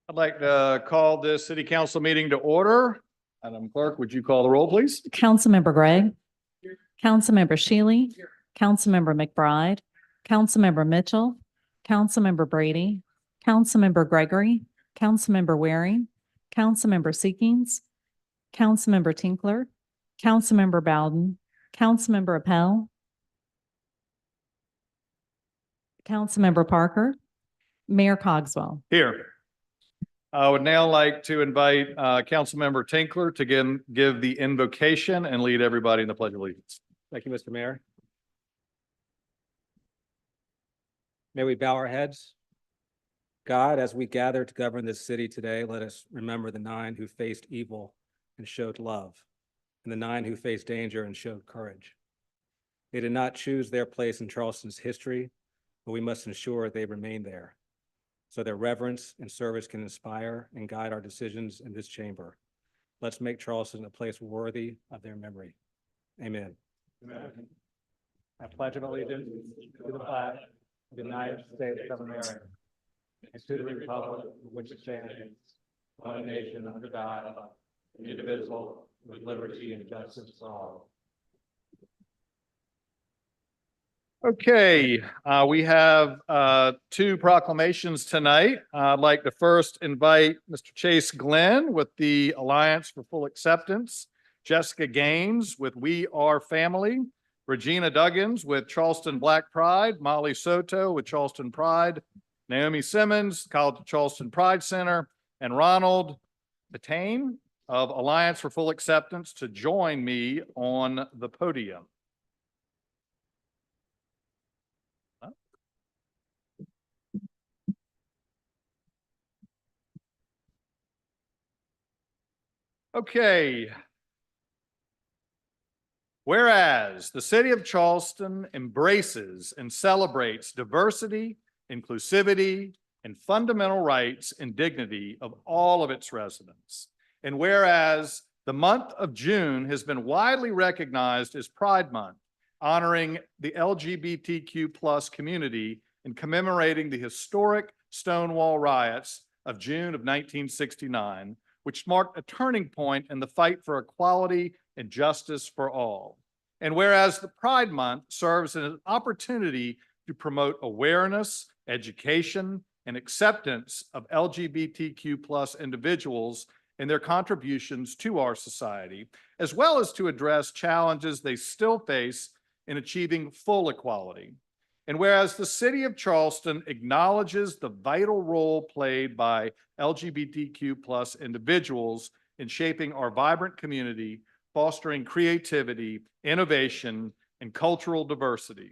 I'd like to call this city council meeting to order. Madam Clerk, would you call the roll, please? Councilmember Gregg. Councilmember Shealy. Councilmember McBride. Councilmember Mitchell. Councilmember Brady. Councilmember Gregory. Councilmember Waring. Councilmember Seekings. Councilmember Tinkler. Councilmember Bowden. Councilmember Appel. Councilmember Parker. Mayor Cogswell. Here. I would now like to invite Councilmember Tinkler to give the invocation and lead everybody in the Pledge of Allegiance. Thank you, Mr. Mayor. May we bow our heads. God, as we gather to govern this city today, let us remember the 9 who faced evil and showed love, and the 9 who faced danger and showed courage. They did not choose their place in Charleston's history, but we must ensure they remain there, so their reverence and service can inspire and guide our decisions in this chamber. Let's make Charleston a place worthy of their memory. Amen. Amen. I pledge allegiance to the flag of the United States of America and to the republic for which it stands, one nation under God, indivisible, with liberty and justice for all. Okay, we have 2 proclamations tonight. I'd like to first invite Mr. Chase Glenn with the Alliance for Full Acceptance, Jessica Gaines with We Are Family, Regina Duggins with Charleston Black Pride, Molly Soto with Charleston Pride, Naomi Simmons, College of Charleston Pride Center, and Ronald Patane of Alliance for Full Acceptance to join me on the podium. Okay. Whereas the city of Charleston embraces and celebrates diversity, inclusivity, and fundamental rights and dignity of all of its residents. And whereas the month of June has been widely recognized as Pride Month, honoring the LGBTQ+ community and commemorating the historic Stonewall riots of June of 1969, which marked a turning point in the fight for equality and justice for all. And whereas the Pride Month serves as an opportunity to promote awareness, education, and acceptance of LGBTQ+ individuals and their contributions to our society, as well as to address challenges they still face in achieving full equality. And whereas the city of Charleston acknowledges the vital role played by LGBTQ+ individuals in shaping our vibrant community, fostering creativity, innovation, and cultural diversity.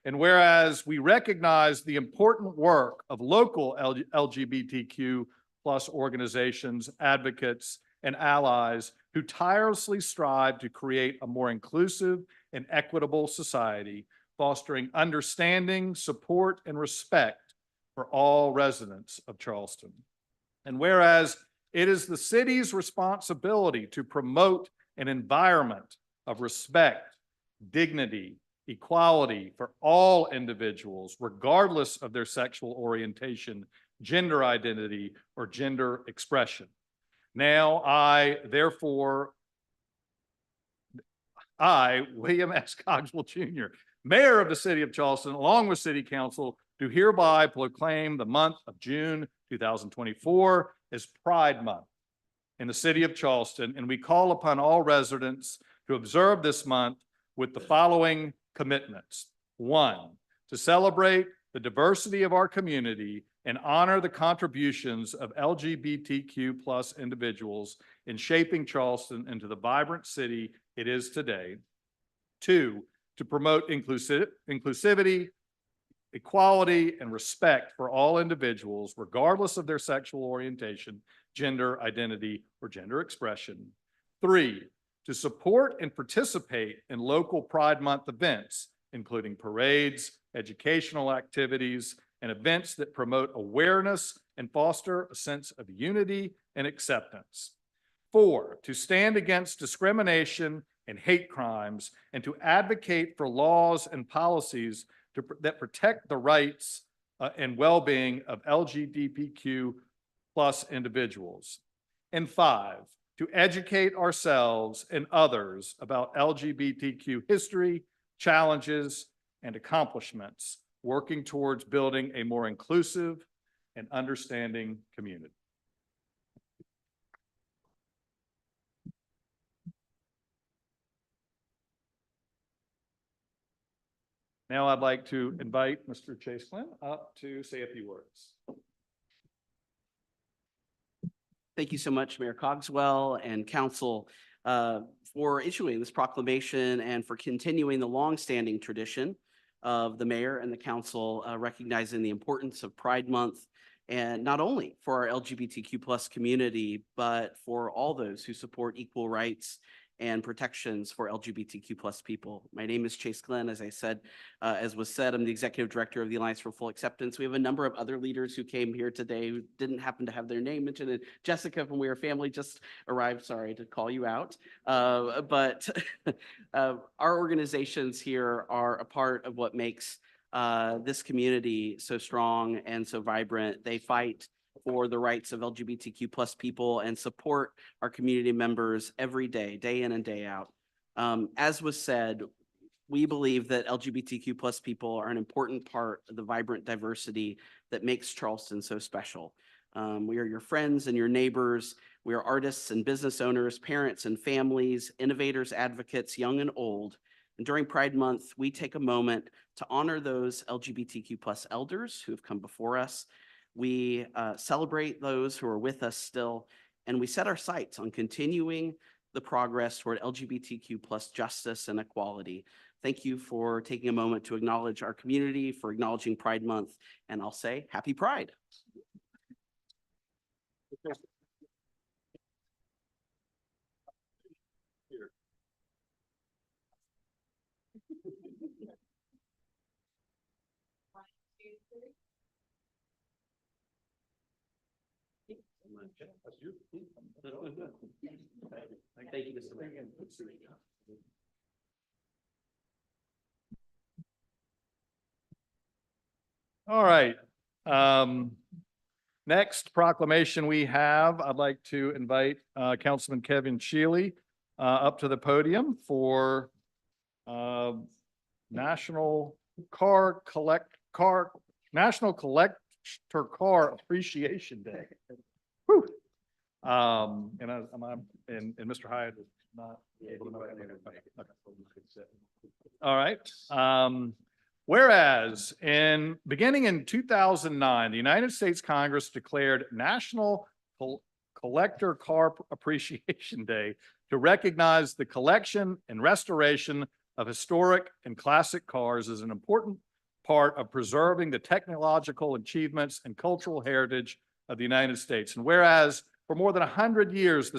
And whereas we recognize the important work of local LGBTQ+ organizations, advocates, and allies who tirelessly strive to create a more inclusive and equitable society, fostering understanding, support, and respect for all residents of Charleston. And whereas it is the city's responsibility to promote an environment of respect, dignity, equality for all individuals, regardless of their sexual orientation, gender identity, or gender expression. Now, I, William S. Cogswell Jr., Mayor of the City of Charleston, along with City Council, do hereby proclaim the month of June 2024 as Pride Month in the City of Charleston, and we call upon all residents to observe this month with the following commitments. 1, to celebrate the diversity of our community and honor the contributions of LGBTQ+ individuals in shaping Charleston into the vibrant city it is today. 2, to promote inclusivity, equality, and respect for all individuals, regardless of their sexual orientation, gender identity, or gender expression. 3, to support and participate in local Pride Month events, including parades, educational activities, and events that promote awareness and foster a sense of unity and acceptance. 4, to stand against discrimination and hate crimes and to advocate for laws and policies that protect the rights and well-being of LGBTQ plus individuals. And 5, to educate ourselves and others about LGBTQ history, challenges, and accomplishments, working towards building a more inclusive and understanding community. Now I'd like to invite Mr. Chase Glenn up to say a few words. Thank you so much, Mayor Cogswell and council, for issuing this proclamation and for continuing the longstanding tradition of the mayor and the council recognizing the importance of Pride Month, and not only for our LGBTQ plus community, but for all those who support equal rights and protections for LGBTQ plus people. My name is Chase Glenn. As I said, as was said, I'm the executive director of the Alliance for Full Acceptance. We have a number of other leaders who came here today who didn't happen to have their name mentioned. And Jessica from We Are Family just arrived. Sorry to call you out. But our organizations here are a part of what makes this community so strong and so vibrant. They fight for the rights of LGBTQ plus people and support our community members every day, day in and day out. As was said, we believe that LGBTQ plus people are an important part of the vibrant diversity that makes Charleston so special. We are your friends and your neighbors. We are artists and business owners, parents and families, innovators, advocates, young and old. And during Pride Month, we take a moment to honor those LGBTQ plus elders who have come before us. We celebrate those who are with us still, and we set our sights on continuing the progress toward LGBTQ plus justice and equality. Thank you for taking a moment to acknowledge our community, for acknowledging Pride Month, and I'll say Happy Pride. Thank you, Mr. Mayor. All right. Next proclamation we have, I'd like to invite Councilman Kevin Shealy up to the podium for National Collector Car Appreciation Day. Whew. And Mr. Hyatt is not able to make it. Okay. All right. Whereas beginning in 2009, the United States Congress declared National Collector Car Appreciation Day to recognize the collection and restoration of historic and classic cars as an important part of preserving the technological achievements and cultural heritage of the United States. And whereas for more than 100 years, the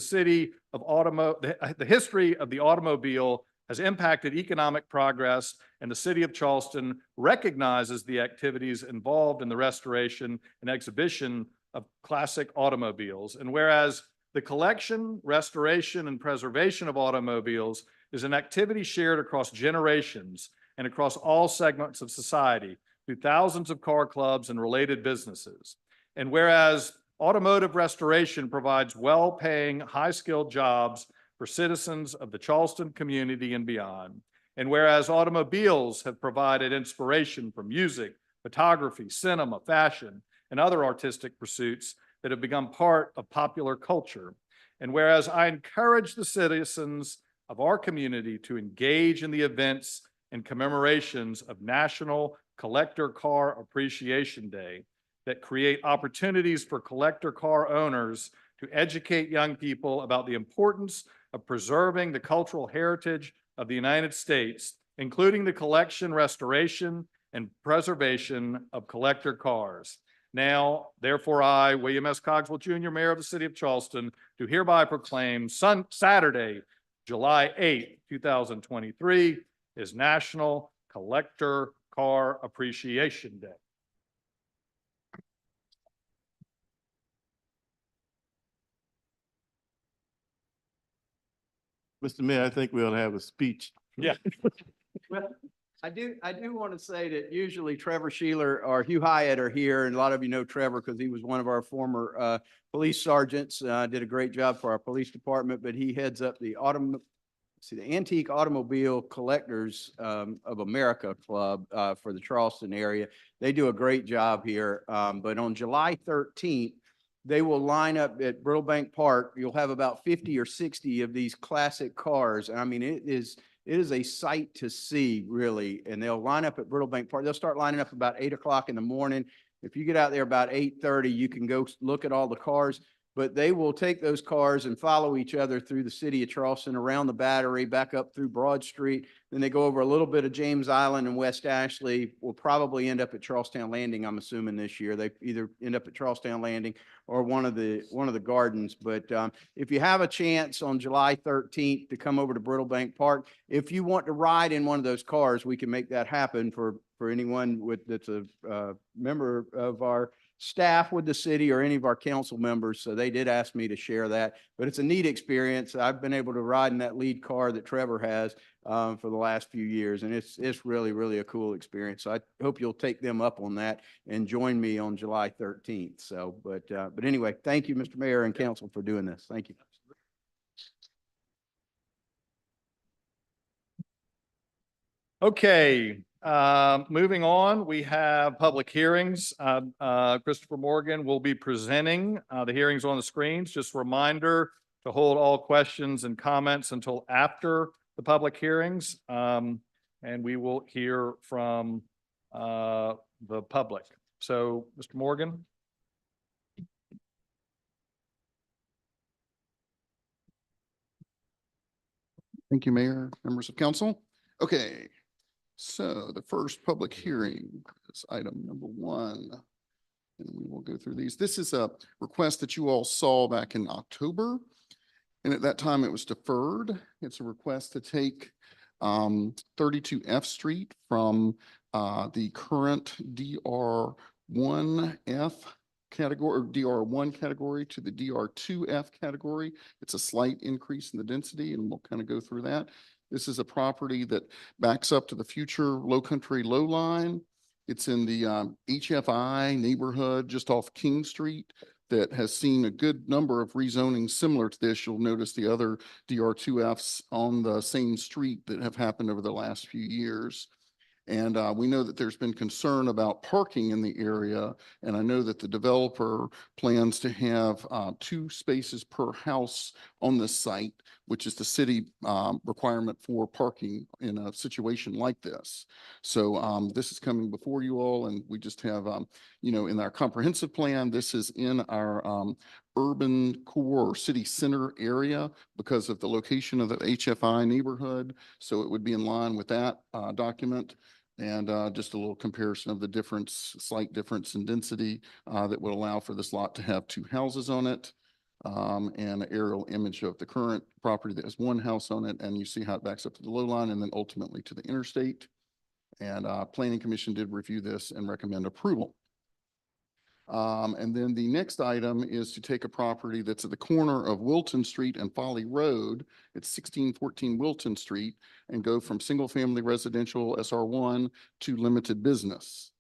history of the automobile has impacted economic progress, and the city of Charleston recognizes the activities involved in the restoration and exhibition of classic automobiles. And whereas the collection, restoration, and preservation of automobiles is an activity shared across generations and across all segments of society through thousands of car clubs and related businesses. And whereas automotive restoration provides well-paying, high-skilled jobs for citizens of the Charleston community and beyond. And whereas automobiles have provided inspiration for music, photography, cinema, fashion, and other artistic pursuits that have become part of popular culture. And whereas I encourage the citizens of our community to engage in the events and commemorations of National Collector Car Appreciation Day that create opportunities for collector car owners to educate young people about the importance of preserving the cultural heritage of the United States, including the collection, restoration, and preservation of collector cars. Now, therefore, I, William S. Cogswell, Jr., Mayor of the City of Charleston, do hereby proclaim Saturday, July 8th, 2023, is National Collector Car Appreciation Day. Mr. Mayor, I think we ought to have a speech. Yeah. I do want to say that usually Trevor Sheeler or Hugh Hyatt are here, and a lot of you know Trevor because he was one of our former police sergeants. Did a great job for our police department, but he heads up the Antique Automobile Collectors of America Club for the Charleston area. They do a great job here. But on July 13th, they will line up at Brittlebank Park. You'll have about 50 or 60 of these classic cars. I mean, it is a sight to see, really. And they'll line up at Brittlebank Park. They'll start lining up about 8 o'clock in the morning. If you get out there about 8:30, you can go look at all the cars. But they will take those cars and follow each other through the city of Charleston, around the Battery, back up through Broad Street. Then they go over a little bit of James Island and West Ashley. Will probably end up at Charlestown Landing, I'm assuming, this year. They either end up at Charlestown Landing or one of the gardens. But if you have a chance on July 13th to come over to Brittlebank Park, if you want to ride in one of those cars, we can make that happen for anyone that's a member of our staff with the city or any of our council members. So they did ask me to share that, but it's a neat experience. I've been able to ride in that lead car that Trevor has for the last few years, and it's really, really a cool experience. So I hope you'll take them up on that and join me on July 13th. So, but anyway, thank you, Mr. Mayor and council, for doing this. Thank you. Okay, moving on, we have public hearings. Christopher Morgan will be presenting the hearings on the screens. Just a reminder to hold all questions and comments until after the public hearings. And we will hear from the public. So, Mr. Morgan. Thank you, Mayor, members of council. Okay, so the first public hearing is item number 1. And we will go through these. This is a request that you all saw back in October. And at that time it was deferred. It's a request to take 32 F Street from the current DR1F category or DR1 category to the DR2F category. It's a slight increase in the density, and we'll kind of go through that. This is a property that backs up to the future Low Country Low Line. It's in the HFI neighborhood just off King Street that has seen a good number of rezonings similar to this. You'll notice the other DR2Fs on the same street that have happened over the last few years. And we know that there's been concern about parking in the area. And I know that the developer plans to have 2 spaces per house on this site, which is the city requirement for parking in a situation like this. So this is coming before you all, and we just have, in our comprehensive plan, this is in our urban core or city center area because of the location of the HFI neighborhood. So it would be in line with that document. And just a little comparison of the difference, slight difference in density that would allow for this lot to have 2 houses on it. And an aerial image of the current property that has 1 house on it. And you see how it backs up to the low line and then ultimately to the interstate. And Planning Commission did review this and recommend approval. And then the next item is to take a property that's at the corner of Wilton Street and Folly Road. It's 1614 Wilton Street, and go from single family residential SR1 to limited business.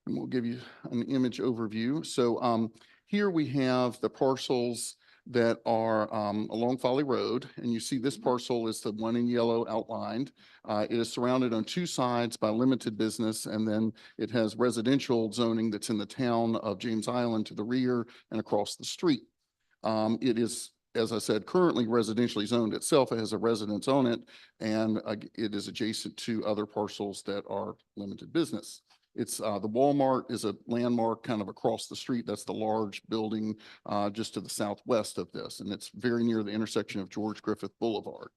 And we'll give you an image overview. So here we have the parcels that are along Folly Road, and you see this parcel is the one in yellow outlined. It is surrounded on 2 sides by limited business, and then it has residential zoning that's in the town of James Island to the rear and across the street. It is, as I said, currently residentially zoned itself. It has a residence on it, and it is adjacent to other parcels that are limited business. It's the Walmart is a landmark kind of across the street. That's the large building just to the southwest of this, and it's very near the intersection of George Griffith Boulevard.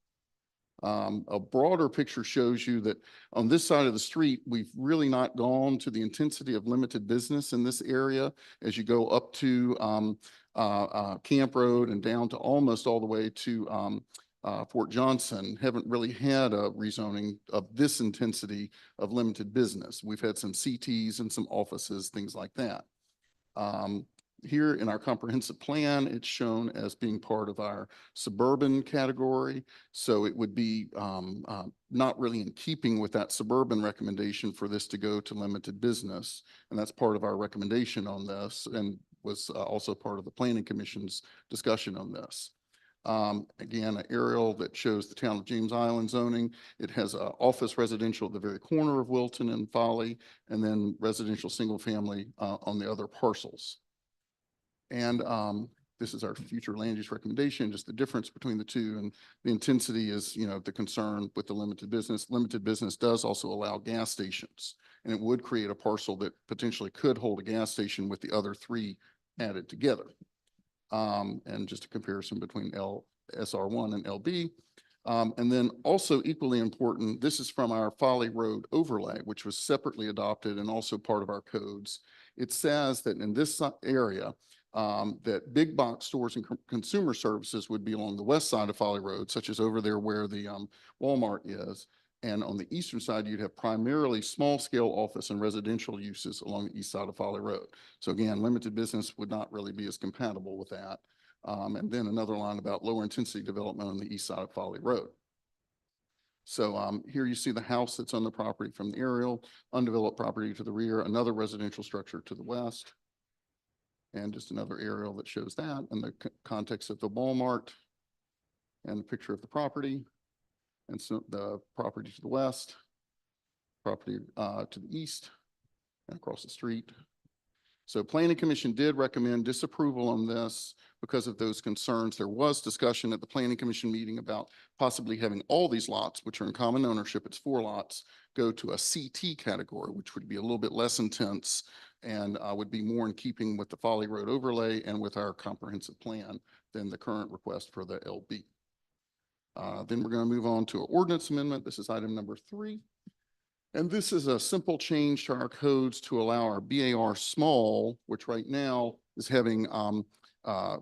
A broader picture shows you that on this side of the street, we've really not gone to the intensity of limited business in this area. As you go up to Camp Road and down to almost all the way to Fort Johnson, haven't really had a rezoning of this intensity of limited business. We've had some CTs and some offices, things like that. Here in our comprehensive plan, it's shown as being part of our suburban category. So it would be not really in keeping with that suburban recommendation for this to go to limited business. And that's part of our recommendation on this, and was also part of the Planning Commission's discussion on this. Again, an aerial that shows the town of James Island zoning. It has a office residential at the very corner of Wilton and Folly, and then residential single family on the other parcels. And this is our future land use recommendation, just the difference between the two. And the intensity is, you know, the concern with the limited business. Limited business does also allow gas stations, and it would create a parcel that potentially could hold a gas station with the other three added together. And just a comparison between SR1 and LB. And then also equally important, this is from our Folly Road overlay, which was separately adopted and also part of our codes. It says that in this area, that big box stores and consumer services would be along the west side of Folly Road, such as over there where the Walmart is. And on the eastern side, you'd have primarily small scale office and residential uses along the east side of Folly Road. So again, limited business would not really be as compatible with that. And then another line about lower intensity development on the east side of Folly Road. So here you see the house that's on the property from the aerial, undeveloped property to the rear, another residential structure to the west. And just another aerial that shows that in the context of the Walmart and the picture of the property. And so the property to the west, property to the east and across the street. So Planning Commission did recommend disapproval on this because of those concerns. There was discussion at the Planning Commission meeting about possibly having all these lots, which are in common ownership, it's 4 lots, go to a CT category, which would be a little bit less intense and would be more in keeping with the Folly Road overlay and with our comprehensive plan than the current request for the LB. Then we're going to move on to an ordinance amendment. This is item number 3. And this is a simple change to our codes to allow our BAR small, which right now is having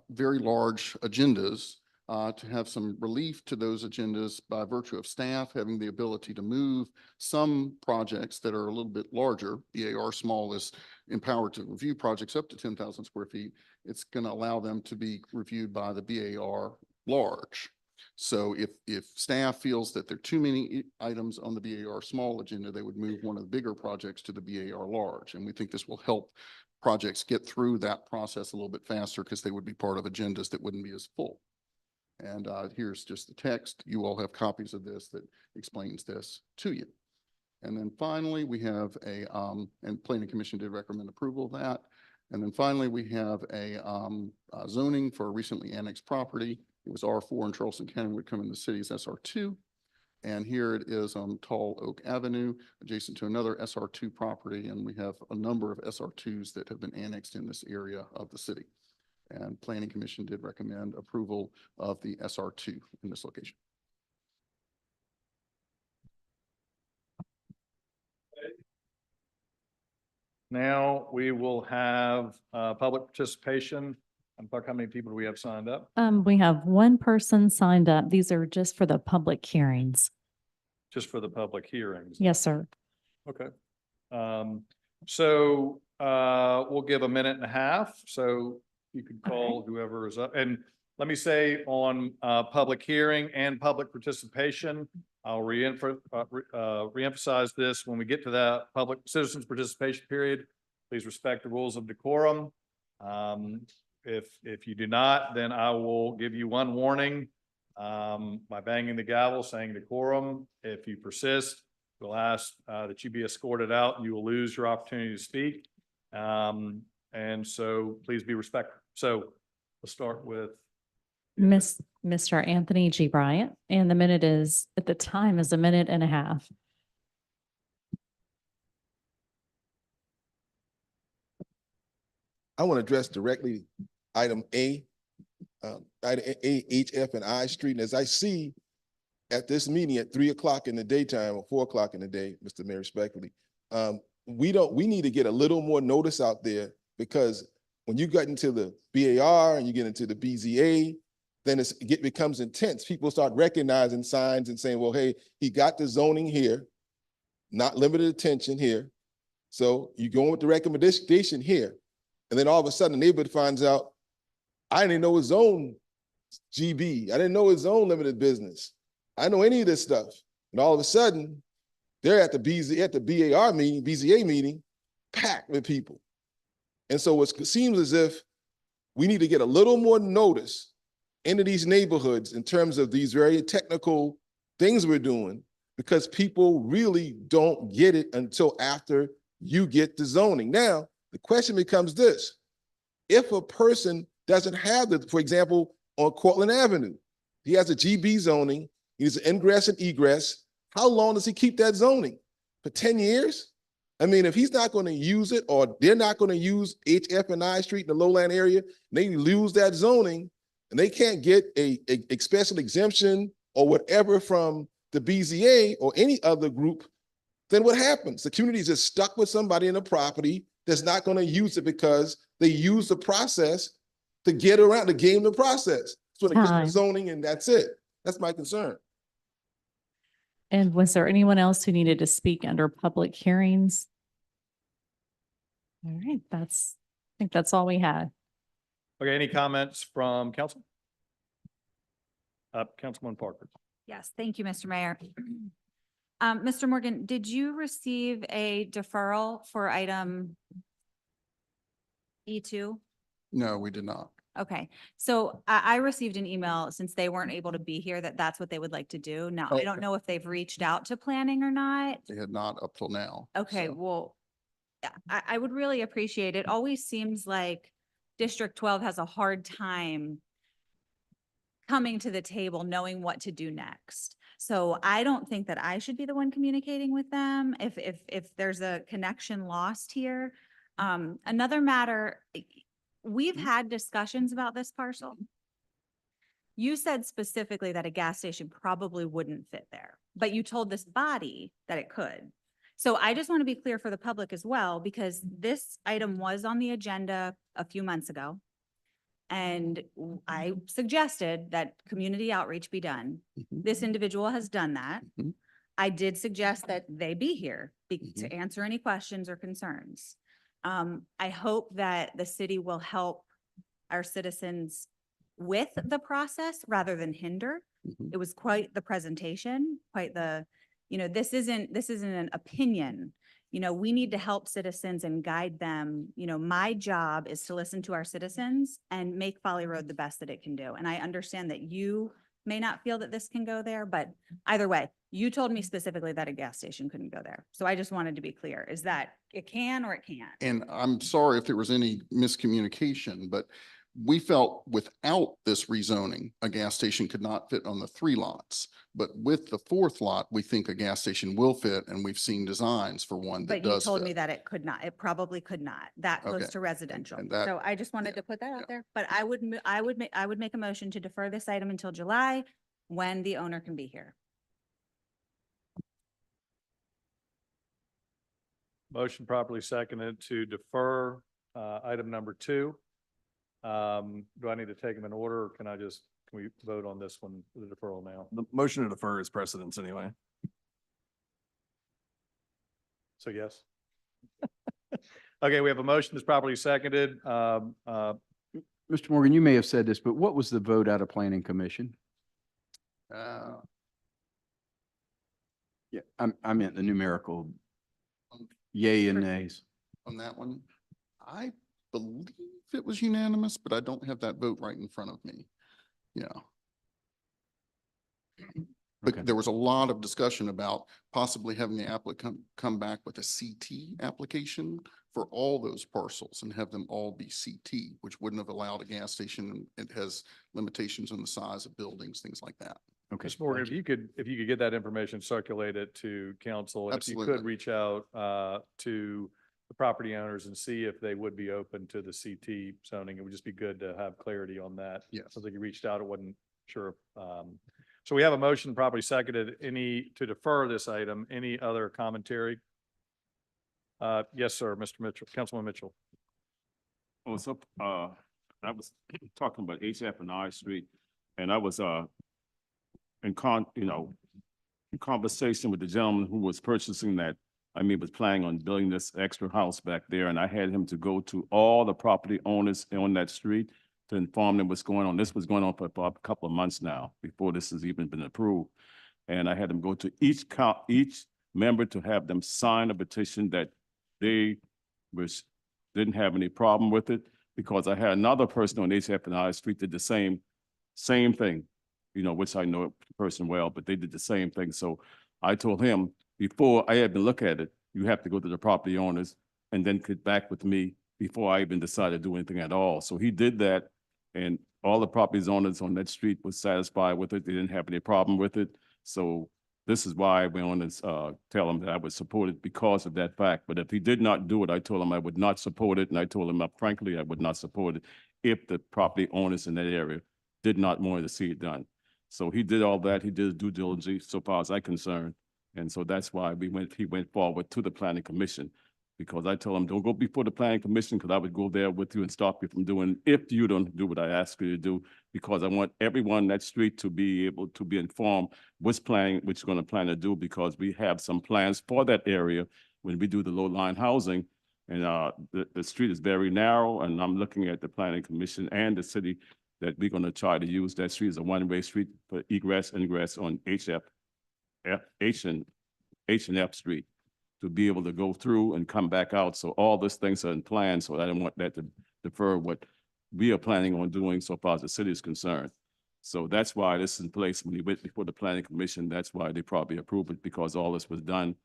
very large agendas, to have some relief to those agendas by virtue of staff having the ability to move some projects that are a little bit larger. BAR small is empowered to review projects up to 10,000 square feet. It's going to allow them to be reviewed by the BAR large. So if staff feels that there are too many items on the BAR small agenda, they would move one of the bigger projects to the BAR large. And we think this will help projects get through that process a little bit faster because they would be part of agendas that wouldn't be as full. And here's just the text. You all have copies of this that explains this to you. And then finally, we have and Planning Commission did recommend approval of that. And then finally, we have a zoning for a recently annexed property. It was R4 in Charleston County, would come in the city as SR2. And here it is on Tall Oak Avenue, adjacent to another SR2 property. And we have a number of SR2s that have been annexed in this area of the city. And Planning Commission did recommend approval of the SR2 in this location. Now we will have public participation. Buck, how many people do we have signed up? We have 1 person signed up. These are just for the public hearings. Just for the public hearings? Yes, sir. Okay. So we'll give a minute and a half. So you could call whoever is up. And let me say on public hearing and public participation, I'll reemphasize this when we get to that public citizens participation period. Please respect the rules of decorum. If you do not, then I will give you 1 warning by banging the gavel saying decorum. If you persist, we'll ask that you be escorted out and you will lose your opportunity to speak. And so please be respectful. So let's start with Mr. Anthony G. Bryant, and the minute is, at the time is 1.5 minutes. I want to address directly item A, item A, H, F, and I Street. And as I see at this meeting at 3 o'clock in the daytime or 4 o'clock in the day, Mr. Mayor, respectfully, we need to get a little more notice out there, because when you get into the BAR and you get into the BZA, then it becomes intense. People start recognizing signs and saying, well, hey, he got the zoning here, not limited attention here. So you go with the recommendation here. And then all of a sudden the neighborhood finds out, I didn't know his own GB. I didn't know his own limited business. I didn't know any of this stuff. And all of a sudden, they're at the BZA meeting, packed with people. And so it seems as if we need to get a little more notice into these neighborhoods in terms of these very technical things we're doing, because people really don't get it until after you get the zoning. Now, the question becomes this: if a person doesn't have the, for example, on Cortland Avenue, he has a GB zoning, he needs an ingress and egress, how long does he keep that zoning? For 10 years? I mean, if he's not going to use it, or they're not going to use HF and I Street in the lowland area, they lose that zoning, and they can't get a special exemption or whatever from the BZA or any other group, then what happens? The community is just stuck with somebody in a property that's not going to use it because they use the process to get around, to game the process. So they get the Time. zoning and that's it. That's my concern. And was there anyone else who needed to speak under public hearings? All right, I think that's all we had. Okay, any comments from council? Councilman Parker. Yes, thank you, Mr. Mayor. Mr. Morgan, did you receive a deferral for item E2? No, we did not. Okay, so I received an email since they weren't able to be here that that's what they would like to do. Now, I don't know if they've reached out to planning or not. They had not up till now. Okay, so. well, I would really appreciate it. Always seems like District 12 has a hard time coming to the table, knowing what to do next. So I don't think that I should be the one communicating with them if there's a connection lost here. Another matter, we've had discussions about this parcel. You said specifically that a gas station probably wouldn't fit there, but you told this body that it could. So I just want to be clear for the public as well, because this item was on the agenda a few months ago. And I suggested that community outreach be done. Mhm. This individual has done that. Mhm. I did suggest that they be here to Mhm. answer any questions or concerns. I hope that the city will help our citizens with the process rather than hinder. Mhm. It was quite the presentation, quite the, this isn't an opinion. We need to help citizens and guide them. My job is to listen to our citizens and make Folly Road the best that it can do. And I understand that you may not feel that this can go there, but either way, you told me specifically that a gas station couldn't go there. So I just wanted to be clear, is that it can or it can't? And I'm sorry if there was any miscommunication, but we felt without this rezoning, a gas station could not fit on the 3 lots. But with the 4th lot, we think a gas station will fit, and we've seen designs for one that But you does told me fit. that it could not, it probably could not, that close Okay. to residential. And that- So I just wanted yeah, to put that yeah. out there, but I would make a motion to defer this item until July when the owner can be here. Motion properly seconded to defer item number 2. Do I need to take them in order, or can we vote on this one, the deferral now? The motion to defer is precedence anyway. So yes. Okay, we have a motion that's properly seconded. Mr. Morgan, you may have said this, but what was the vote out of planning commission? Uh, Yeah, I meant the numerical yay and nays. On that one, I believe it was unanimous, but I don't have that vote right in front of me. Yeah. Okay. But there was a lot of discussion about possibly having the applicant come back with a CT application for all those parcels and have them all be CT, which wouldn't have allowed a gas station. It has limitations on the size of buildings, things like that. Okay. Ms. Morgan, thank if you could get that information circulated to council, and if you could Absolutely. reach out to the property owners and see if they would be open to the CT zoning, it would just be good to have clarity on that. Yes. Sounds like you reached out, it wasn't sure. So we have a motion properly seconded, to defer this item. Any other commentary? Yes, sir, Mr. Mitchell, Councilman Mitchell. Oh, so, I was talking about HF and I Street, and I was, in conversation with the gentleman who was purchasing that was planning on building this extra house back there, and I had him to go to all the property owners on that street to inform them what's going on. This was going on for about a couple of months now, before this has even been approved. And I had them go to each member to have them sign a petition that they didn't have any problem with it, because I had another person on HF and I Street did the same thing, which I know the person well, but they did the same thing. So I told him, before I even look at it, you have to go to the property owners and then get back with me before I even decided to do anything at all. So he did that, and all the property owners on that street was satisfied with it. They didn't have any problem with it. So this is why I went on and tell him that I would support it because of that fact. But if he did not do it, I told him I would not support it. And I told him, frankly, I would not support it if the property owners in that area did not want to see it done. So he did all that. He did due diligence so far as I'm concerned. And so that's why he went forward to the planning commission, because I told him, don't go before the planning commission, because I would go there with you and stop you from doing, if you don't do what I ask you to do, because I want everyone in that street to be able to be informed which going to plan to do, because we have some plans for that area when we do the low-line housing. And the street is very narrow, and I'm looking at the planning commission and the city that we're going to try to use that street as a one-way street for egress, ingress on H and F Street, to be able to go through and come back out. So all these things are in plan. So I don't want that to defer what we are planning on doing so far as the city is concerned. So that's why this is in place. When he went before the planning commission, that's why they probably approved it, because all this was done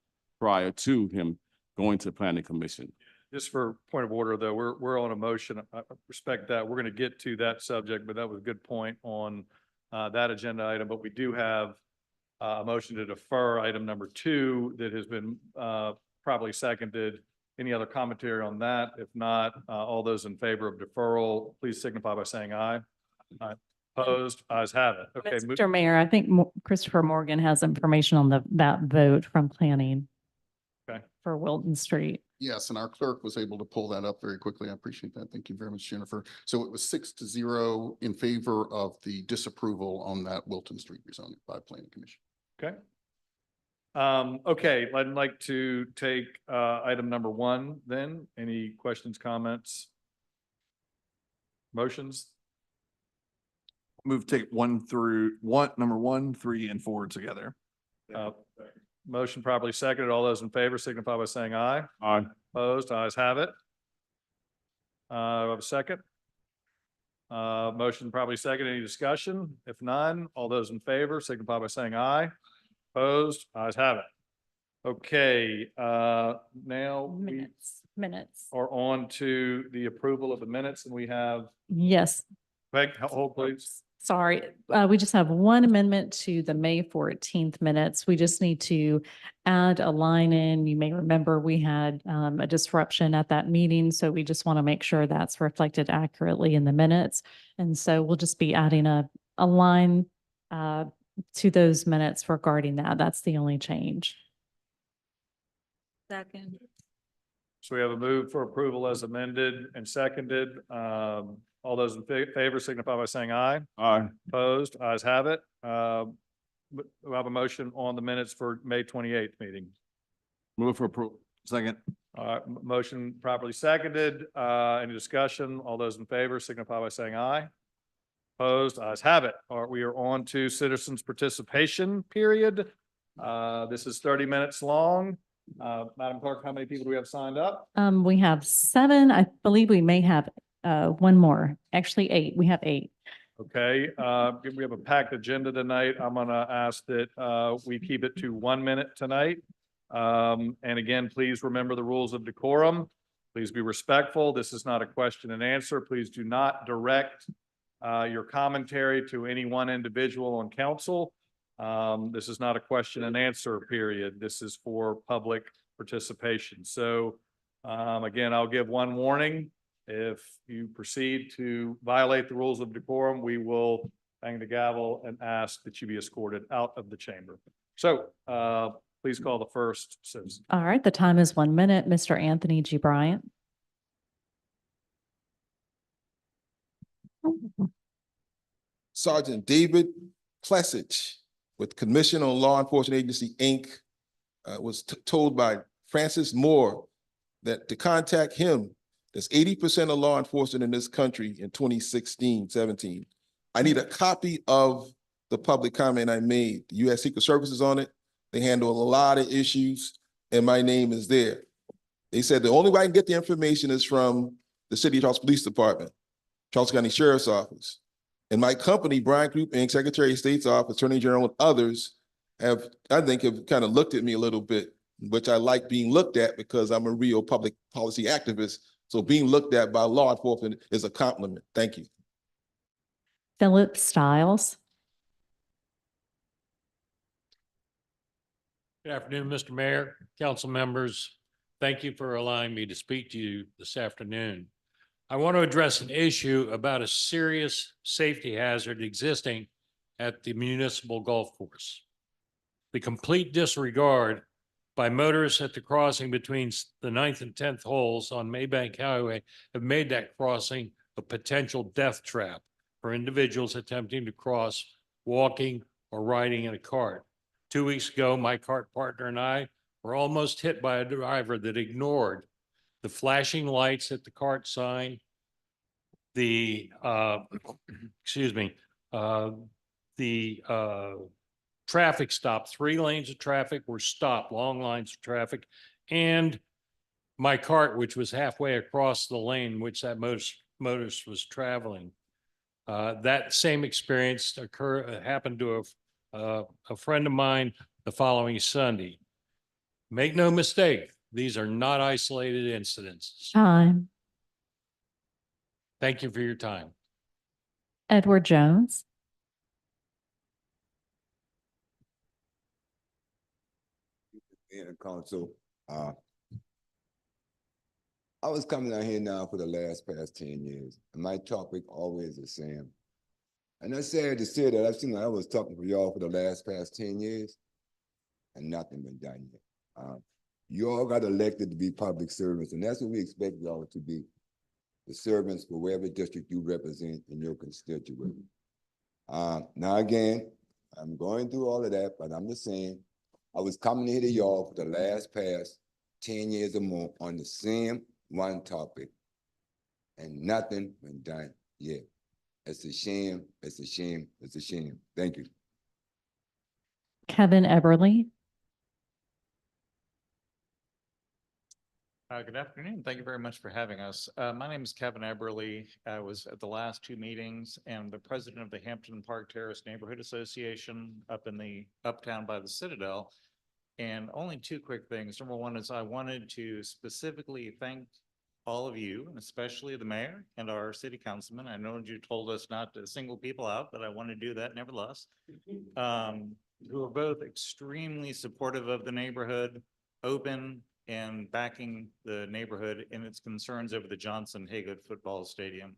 prior to him going to the planning commission. Just for point of order, though, we're on a motion. I respect that. We're going to get to that subject, but that was a good point on that agenda item. But we do have a motion to defer item number 2 that has been probably seconded. Any other commentary on that? If not, all those in favor of deferral, please signify by saying aye. Aye. Opposed? Ayes have it. Okay. Mr. Mayor, I think Christopher Morgan has information on that vote from planning. Okay. For Wilton Street. Yes, and our clerk was able to pull that up very quickly. I appreciate that. Thank you very much, Jennifer. So it was 6-0 in favor of the disapproval on that Wilton Street rezoning by Planning Commission. Okay. Okay, I'd like to take item number 1 then. Any questions, comments? Motions? Move to take number 1, 3, and 4 together. Motion properly seconded. All those in favor signify by saying aye. Aye. Opposed? Ayes have it. Do I have a second? Motion probably second. Any discussion? If none, all those in favor signify by saying aye. Opposed? Ayes have it. Okay, now we Minutes. are on to the approval of the minutes, and we have, Yes. Peg, hold please. Sorry, we just have one amendment to the May 14th minutes. We just need to add a line in. You may remember we had a disruption at that meeting, so we just want to make sure that's reflected accurately in the minutes. And so we'll just be adding a line to those minutes regarding that. That's the only change. Second. So we have a move for approval as amended and seconded. All those in favor signify by saying aye. Aye. Opposed? Ayes have it. We have a motion on the minutes for May 28th meeting. Move for approval. Second. Motion properly seconded. Any discussion? All those in favor signify by saying aye. Opposed? Ayes have it. All right, we are on to citizens participation period. This is 30 minutes long. Madam Clerk, how many people do we have signed up? We have 7. I believe we may have one more, actually 8. We have 8. Okay, we have a packed agenda tonight. I'm gonna ask that we keep it to 1 minute tonight. And again, please remember the rules of decorum. Please be respectful. This is not a question and answer. Please do not direct your commentary to any one individual on council. This is not a question and answer period. This is for public participation. So again, I'll give one warning. If you proceed to violate the rules of decorum, we will bang the gavel and ask that you be escorted out of the chamber. So please call the first citizen. All right, the time is 1 minute. Mr. Anthony G. Bryant. Sergeant David Klesich with Commission on Law Enforcement Agency, Inc. Was told by Francis Moore, that to contact him. That's 80% of law enforcement in this country in 2016, 17. I need a copy of the public comment I made. The U.S. Secret Service is on it. They handle a lot of issues, and my name is there. They said the only way I can get the information is from the City of Charleston Police Department, Charleston County Sheriff's Office. And my company, Bryant Group Inc., Secretary of State's Office, Attorney General, and others have kind of looked at me a little bit, which I like being looked at because I'm a real public policy activist. So being looked at by law enforcement is a compliment. Thank you. Philip Stiles. Good afternoon, Mr. Mayor, council members. Thank you for allowing me to speak to you this afternoon. I want to address an issue about a serious safety hazard existing at the municipal golf course. The complete disregard by motorists at the crossing between the 9th and 10th holes on Maybank Highway have made that crossing a potential death trap for individuals attempting to cross walking or riding in a cart. 2 weeks ago, my cart partner and I were almost hit by a driver that ignored the flashing lights at the cart sign, the traffic stop. 3 lanes of traffic were stopped, long lines of traffic, and my cart, which was halfway across the lane which that motorist was traveling. That same experience happened to a friend of mine the following Sunday. Make no mistake, these are not isolated incidents. Time. Thank you for your time. Edward Jones. In council, I was coming out here now for the past 10 years, and my topic always the same. And I said to say that I've seen that I was talking for y'all for the past 10 years, and nothing been done yet. You all got elected to be public servants, and that's what we expect y'all to be, the servants for whatever district you represent in your constituency. Now again, I'm going through all of that, but I'm just saying, I was coming here to y'all for the past 10 years or more on the same one topic, and nothing been done yet. It's a shame, it's a shame, it's a shame. Thank you. Kevin Eberly. Good afternoon. Thank you very much for having us. My name is Kevin Eberly. I was at the last 2 meetings and the president of the Hampton Park Terrace Neighborhood Association up in the uptown by the Citadel. And only 2 quick things. Number one is I wanted to specifically thank all of you, and especially the mayor and our city councilman. I know you told us not to single people out, but I want to do that nevertheless. Who are both extremely supportive of the neighborhood, open and backing the neighborhood in its concerns over the Johnson Haygood football stadium.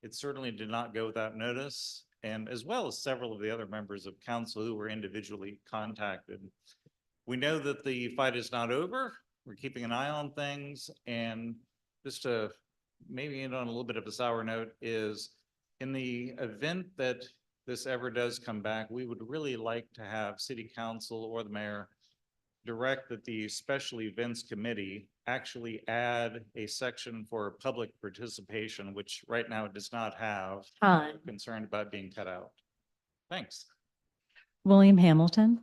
It certainly did not go without notice, and as well as several of the other members of council who were individually contacted. We know that the fight is not over. We're keeping an eye on things, and just to maybe end on a little bit of a sour note is in the event that this ever does come back, we would really like to have city council or the mayor direct that the special events committee actually add a section for public participation, which right now it does not have. Time. Concerned about being cut out. Thanks. William Hamilton.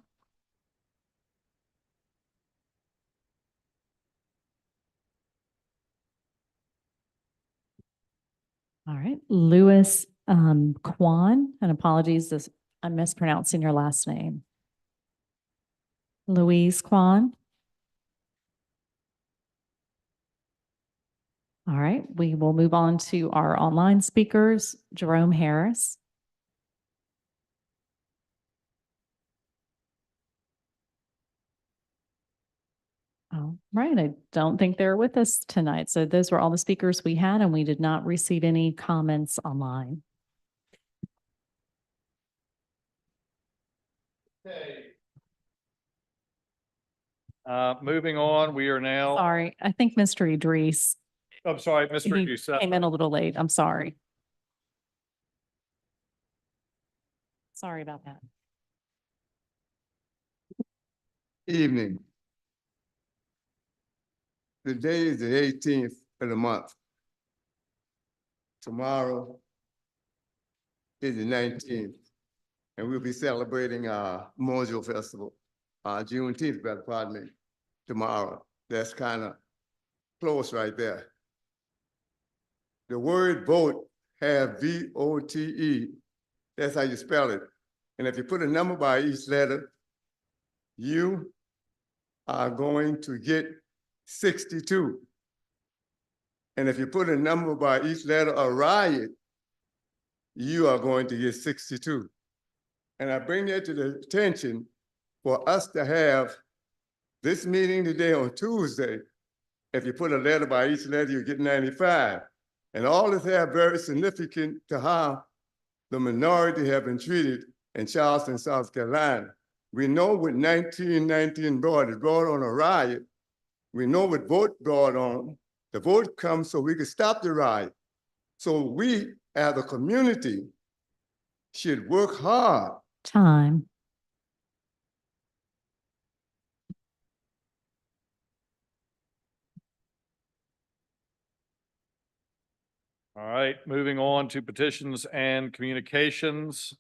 All right, Louis Kwan, and apologies if I'm mispronouncing your last name. Louise Kwan. All right, we will move on to our online speakers. Jerome Harris. All right, I don't think they're with us tonight. So those were all the speakers we had, and we did not receive any comments online. Okay. Moving on, we are now. Sorry, I think Mr. Idris, I'm sorry, Mr. he Youssef. came in a little late. I'm sorry. Sorry about that. Evening. today is the 18th of the month. Tomorrow is the 19th, and we'll be celebrating our Mojo Festival, Juneteenth, better pardon me, tomorrow. That's kind of close right there. The word vote have V-O-T-E. That's how you spell it. And if you put a number by each letter, you are going to get 62. And if you put a number by each letter of riot, you are going to get 62. And I bring that to the attention for us to have this meeting today on Tuesday. If you put a letter by each letter, you get 95. And all this have very significant to how the minority have been treated in Charleston, South Carolina. We know what 1919 brought, it brought on a riot. We know what vote brought on. The vote comes so we can stop the riot. So we, as a community, should work hard. Time. All right, moving on to petitions and communications.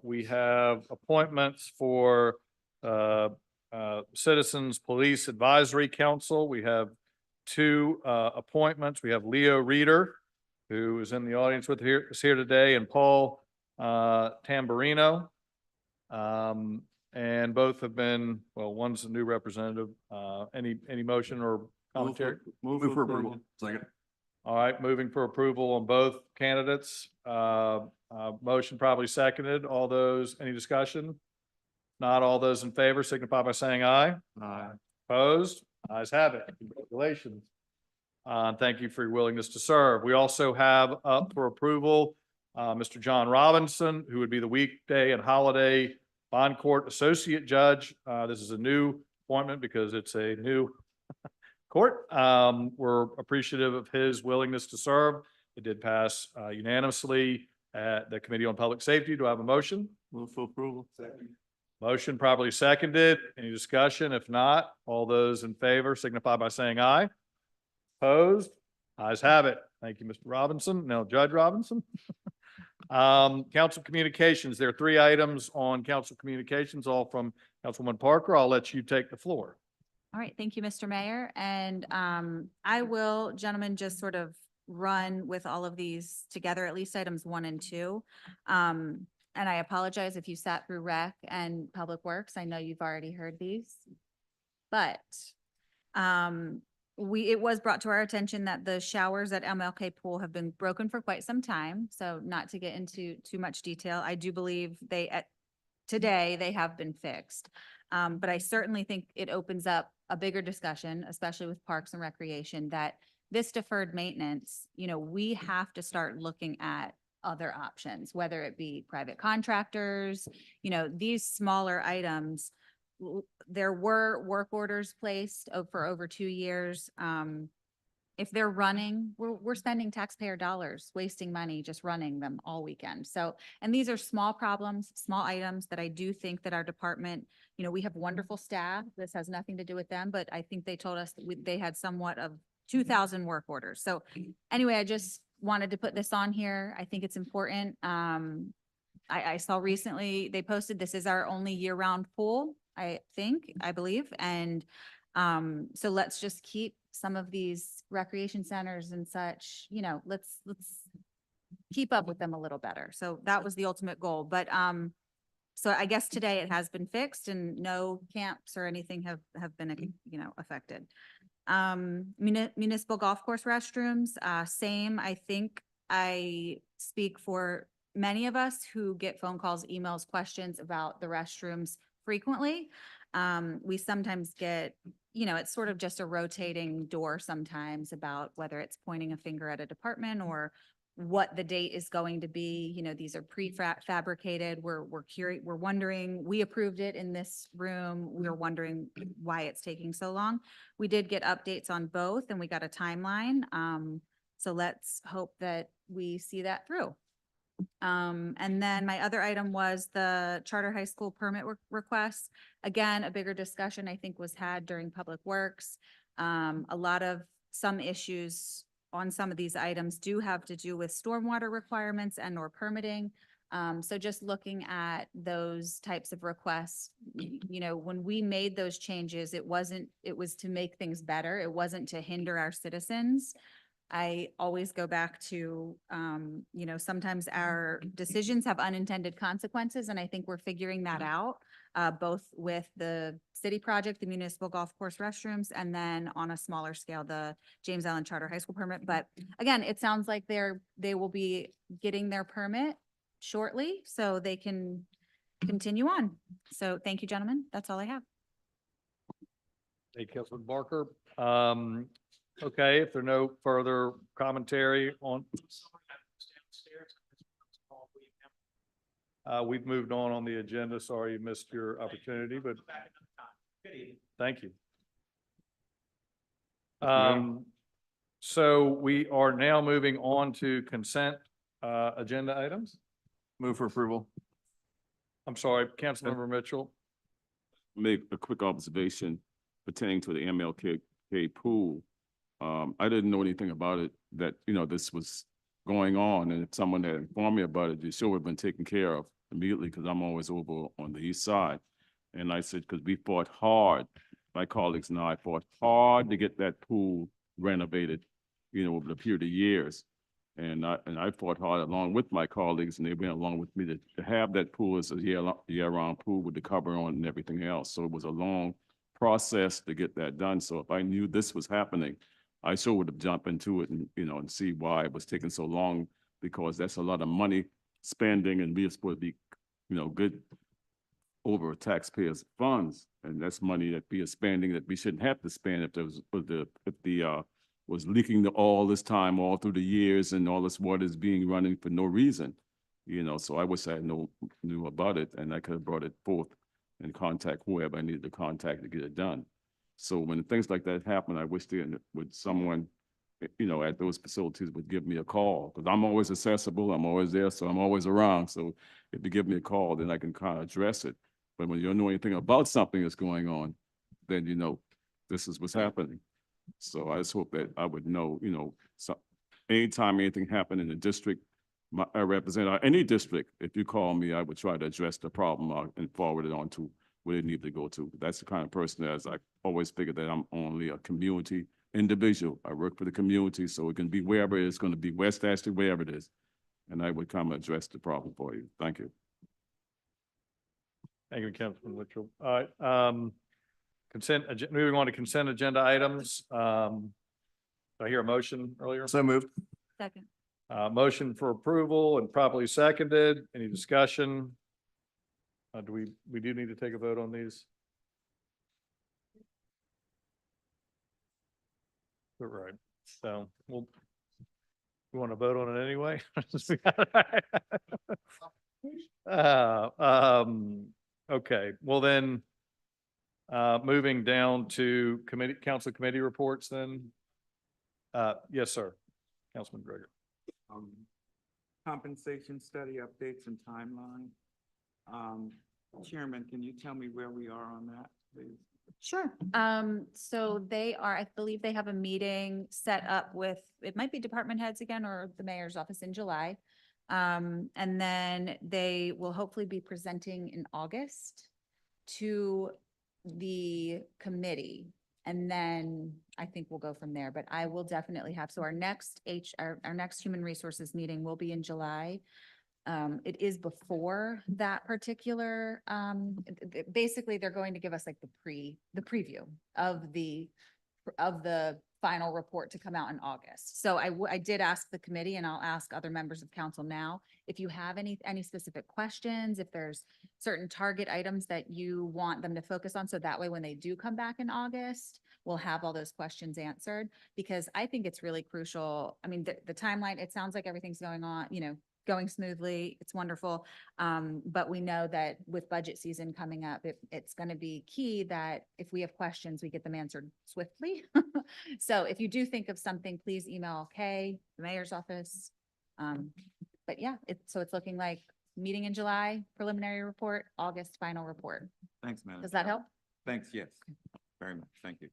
We have appointments for Citizens Police Advisory Council. We have two appointments. We have Leo Reeder, who is in the audience with us here today, and Paul Tamburino. And both have been, well, one's a new representative. Any motion or commentary? Move for approval. Second. All right, moving for approval on both candidates. Motion probably seconded. All those, any discussion? Not all those in favor signify by saying aye. Aye. Opposed? Ayes have it. Congratulations. Thank you for your willingness to serve. We also have up for approval, Mr. John Robinson, who would be the weekday and holiday bond court associate judge. This is a new appointment because it's a new court. We're appreciative of his willingness to serve. It did pass unanimously at the Committee on Public Safety. Do I have a motion? Move for approval. Second. Motion properly seconded. Any discussion? If not, all those in favor signify by saying aye. Opposed? Ayes have it. Thank you, Mr. Robinson. Now, Judge Robinson. Council communications. There are three items on council communications, all from Councilwoman Parker. I'll let you take the floor. All right, thank you, Mr. Mayor. And I will, gentlemen, just sort of run with all of these together, at least items 1 and 2. And I apologize if you sat through rec and public works. I know you've already heard these. But it was brought to our attention that the showers at MLK Pool have been broken for quite some time. So not to get into too much detail, I do believe today they have been fixed. But I certainly think it opens up a bigger discussion, especially with Parks and Recreation, that this deferred maintenance, we have to start looking at other options, whether it be private contractors, these smaller items. There were work orders placed for over 2 years. If they're running, we're spending taxpayer dollars, wasting money, just running them all weekend. So, and these are small problems, small items that I do think that our department, we have wonderful staff. This has nothing to do with them, but I think they told us that they had somewhat of 2,000 work orders. So anyway, I just wanted to put this on here. I think it's important. I saw recently they posted, this is our only year-round pool, I believe. And so let's just keep some of these recreation centers and such, let's keep up with them a little better. So that was the ultimate goal. But so I guess today it has been fixed and no camps or anything have been, affected. Municipal golf course restrooms, same. I think I speak for many of us who get phone calls, emails, questions about the restrooms frequently. We sometimes get, it's sort of just a rotating door sometimes about whether it's pointing a finger at a department or what the date is going to be. These are prefabricated. We're wondering, we approved it in this room. We're wondering why it's taking so long. We did get updates on both and we got a timeline. So let's hope that we see that through. And then my other item was the charter high school permit requests. Again, a bigger discussion I think was had during Public Works. A lot of some issues on some of these items do have to do with stormwater requirements and or permitting. So just looking at those types of requests, you know, when we made those changes, it was to make things better. It wasn't to hinder our citizens. I always go back to, you know, sometimes our decisions have unintended consequences, and I think we're figuring that out, both with the city project, the municipal golf course restrooms, and then on a smaller scale, the James Island Charter High School permit. But again, it sounds like they will be getting their permit shortly, so they can continue on. So thank you, gentlemen. That's all I have. Thank you, Councilman Barker. Okay, if there are no further commentary on. We've moved on the agenda. Sorry you missed your opportunity, but thank you. So we are now moving on to consent agenda items. Move for approval. I'm sorry, Councilmember Mitchell. Make a quick observation pertaining to the MLK pool. I didn't know anything about it, that, you know, this was going on, and if someone had informed me about it, it sure would have been taken care of immediately, because I'm always over on the east side. And I said, because we fought hard, my colleagues and I fought hard to get that pool renovated, you know, over the period of years. And I fought hard along with my colleagues, and they went along with me to have that pool as a year-round pool with the cover on and everything else. So it was a long process to get that done. So if I knew this was happening, I sure would have jumped into it and, you know, and see why it was taking so long, because that's a lot of money spending, and we are supposed to be, you know, good over taxpayers' funds. And that's money that we are spending that we shouldn't have to spend if there was leaking all this time, all through the years, and all this water is being running for no reason, you know. So I wish I knew about it, and I could have brought it forth and contact whoever I needed to contact to get it done. So when things like that happen, I wish someone, you know, at those facilities would give me a call, because I'm always accessible, I'm always there, so I'm always around. So if you give me a call, then I can kind of address it. But when you don't know anything about something that's going on, then you know this is what's happening. So I just hope that I would know, you know, so anytime anything happened in the district, I represent any district, if you call me, I would try to address the problem and forward it on to where it needs to go to. That's the kind of person that I always figured that I'm only a community individual. I work for the community, so it can be wherever it's going to be, West Ashley, wherever it is. And I would come address the problem for you. Thank you. Thank you, Councilman Mitchell. All right, moving on to consent agenda items. Did I hear a motion earlier? So moved. Second. Motion for approval and properly seconded. Any discussion? We do need to take a vote on these? Right. So we want to vote on it anyway? Okay, well then, moving down to council committee reports then. Yes, sir. Councilman Greger. Compensation study updates and timeline. Chairman, can you tell me where we are on that, please? Sure. So I believe they have a meeting set up with, it might be department heads again or the mayor's office in July. And then they will hopefully be presenting in August to the committee. And then I think we'll go from there, but I will definitely have, so our next human resources meeting will be in July. It is before that particular, basically they're going to give us like the preview of the final report to come out in August. So I did ask the committee, and I'll ask other members of council now, if you have any specific questions, if there's certain target items that you want them to focus on. So that way, when they do come back in August, we'll have all those questions answered, because I think it's really crucial. I mean, the timeline, it sounds like everything's going on, going smoothly. It's wonderful. But we know that with budget season coming up, it's going to be key that if we have questions, we get them answered swiftly. So if you do think of something, please email Kay, the mayor's office. But yeah, so it's looking like meeting in July, preliminary report, August, final report. Thanks, Madam. Does that help? Thanks, yes, very much, thank you.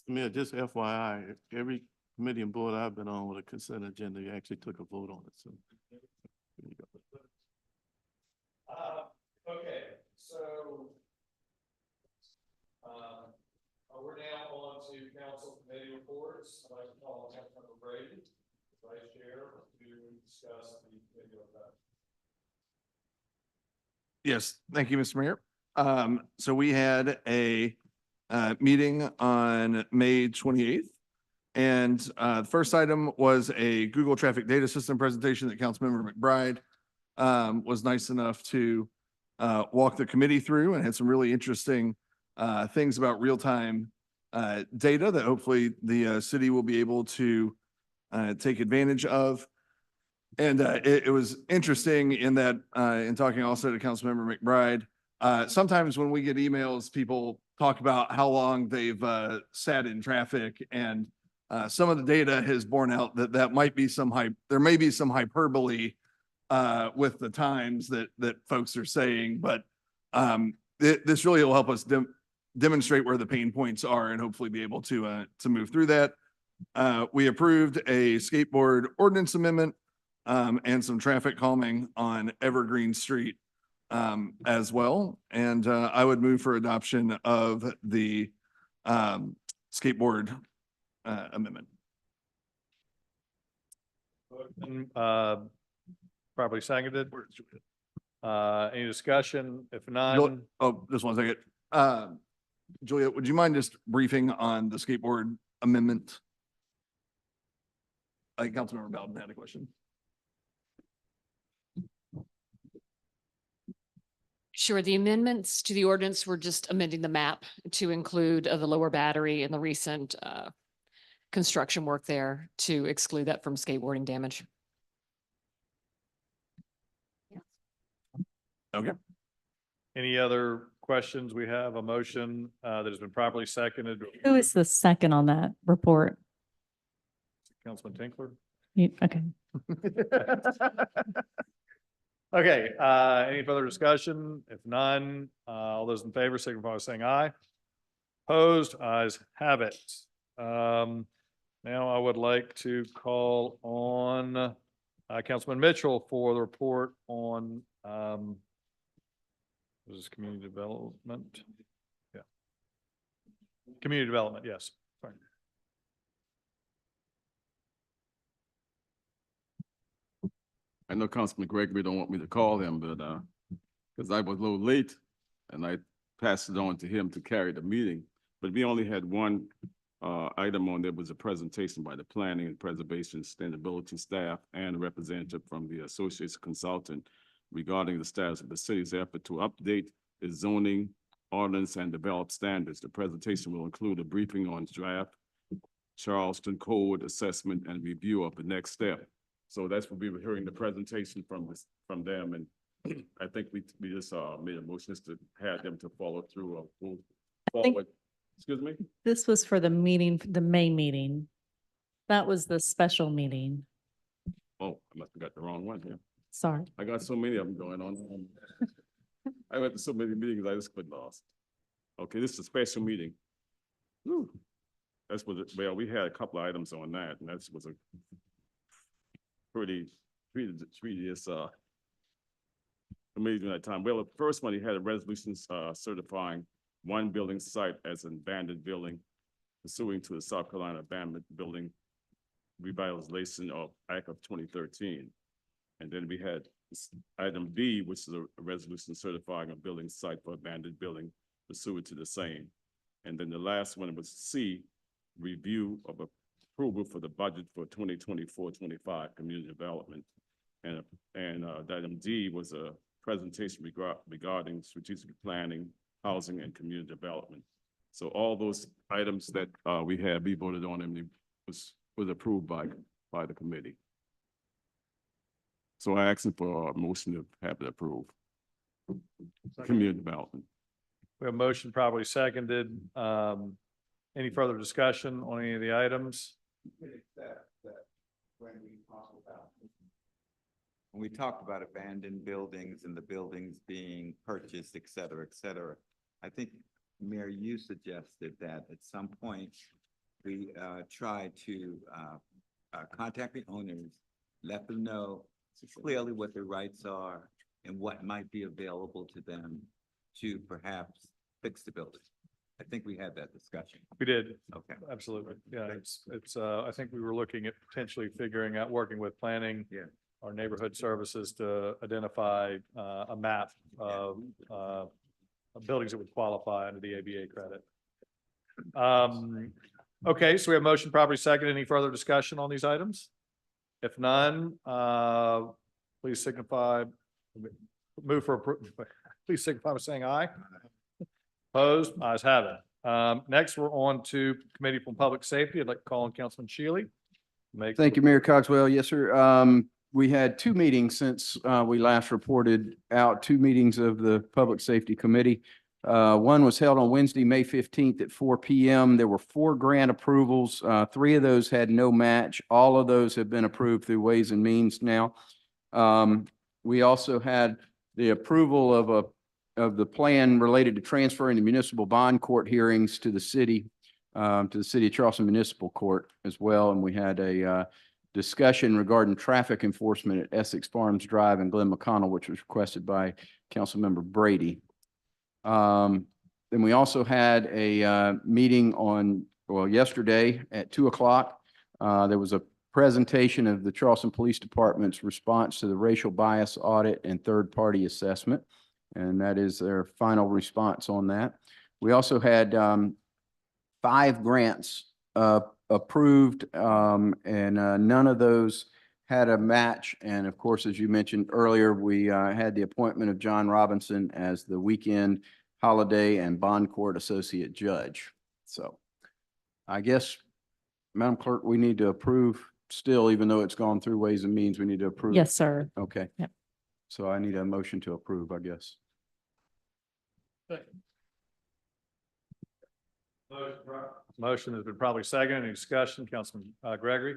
Mayor, just FYI, every committee and board I've been on with a consent agenda, you actually took a vote on it, so. there you go. Okay, so we're now on to council committee reports. I'd like to call on Councilmember Brady, Vice Chair, to discuss the committee report. Yes, thank you, Mr. Mayor. So we had a meeting on May 28th. And the first item was a Google Traffic Data System presentation that Councilmember McBride was nice enough to walk the committee through, and had some really interesting things about real-time data that hopefully the city will be able to take advantage of. And it was interesting in that, in talking also to Councilmember McBride, sometimes when we get emails, people talk about how long they've sat in traffic, and some of the data has borne out that there may be some hyperbole with the times that folks are saying, but this really will help us demonstrate where the pain points are and hopefully be able to move through that. We approved a skateboard ordinance amendment and some traffic calming on Evergreen Street as well. And I would move for adoption of the skateboard amendment. Properly seconded. Any discussion? If Jul- none, Oh, just one second. Juliet, would you mind just briefing on the skateboard amendment? I think Councilmember Bowden had a question. Sure. The amendments to the ordinance were just amending the map to include the lower battery and the recent construction work there to exclude that from skateboarding damage. Okay. any other questions? We have a motion that has been properly seconded. Who is the second on that report? Councilman Tinkler. Okay. Okay, any further discussion? If none, all those in favor signify by saying aye. Opposed, ayes have it. Now I would like to call on Councilman Mitchell for the report on this is community development. Yeah. Community development, yes. Sorry. I know Councilman Gregory don't want me to call him, but because I was a little late and I passed it on to him to carry the meeting. But we only had one item on there, was a presentation by the Planning and Preservation Sustainability staff and a representative from the Association Consultant regarding the status of the city's effort to update its zoning ordinance and develop standards. The presentation will include a briefing on draft Charleston Code assessment and review of the next step. So that's what we were hearing the presentation from them, and I think we just made a motion just to have them to follow through or move forward. Excuse me? This was for the meeting, the May meeting. That was the special meeting. Oh, I must have got the wrong one here. Sorry. I got so many of them going on. I went to so many meetings, I just got lost. Okay, this is a special meeting. Whew. That's what, well, we had a couple of items on that, and that was a pretty tedious meeting at that time. Well, the first one, he had a resolution certifying one building site as an abandoned building pursuing to the South Carolina Abandoned Building Revitalization Act of 2013. And then we had item B, which is a resolution certifying a building site for abandoned building pursuant to the same. And then the last one was C, review of approval for the budget for 2024-25 community development. And item D was a presentation regarding strategic planning, housing, and community development. So all those items that we voted on, and was approved by the committee. So I asked for a motion to have it approved. Community development. We have a motion probably seconded. Any further discussion on any of the items? when we talked about abandoned buildings and the buildings being purchased, et cetera, I think, Mayor, you suggested that at some point we try to contact the owners, let them know clearly what their rights are and what might be available to them to perhaps fix the building. I think we had that discussion. We did. Okay. Absolutely. Yeah, I think we were looking at potentially figuring out, working with planning. Yeah. Our neighborhood services to identify a map of buildings that would qualify under the ABA credit. Okay, so we have motion property second. Any further discussion on these items? If none, please signify, please signify by saying aye. Opposed? Ayes have it. Next, we're on to Committee for Public Safety. I'd like to call on Councilman Shealy. Thank you, Mayor Cogswell. Yes, sir. We had two meetings since we last reported out, two meetings of the Public Safety Committee. One was held on Wednesday, May 15th at 4 p.m. There were 4 grant approvals. 3 of those had no match. All of those have been approved through Ways and Means now. We also had the approval of the plan related to transferring the municipal bond court hearings to the city of Charleston Municipal Court as well. And we had a discussion regarding traffic enforcement at Essex Farms Drive and Glen McConnell, which was requested by Councilmember Brady. Then we also had a meeting yesterday at 2 o'clock. There was a presentation of the Charleston Police Department's response to the racial bias audit and third-party assessment. And that is their final response on that. We also had 5 grants approved, and none of those had a match. And of course, as you mentioned earlier, we had the appointment of John Robinson as the weekend holiday and bond court associate judge. So I guess, Madam Clerk, we need to approve still, even though it's gone through Ways and Means, we need to approve. Yes, sir. Okay. Yep. So I need a motion to approve, I guess. Motion has been probably second. Any discussion? Councilman Gregory?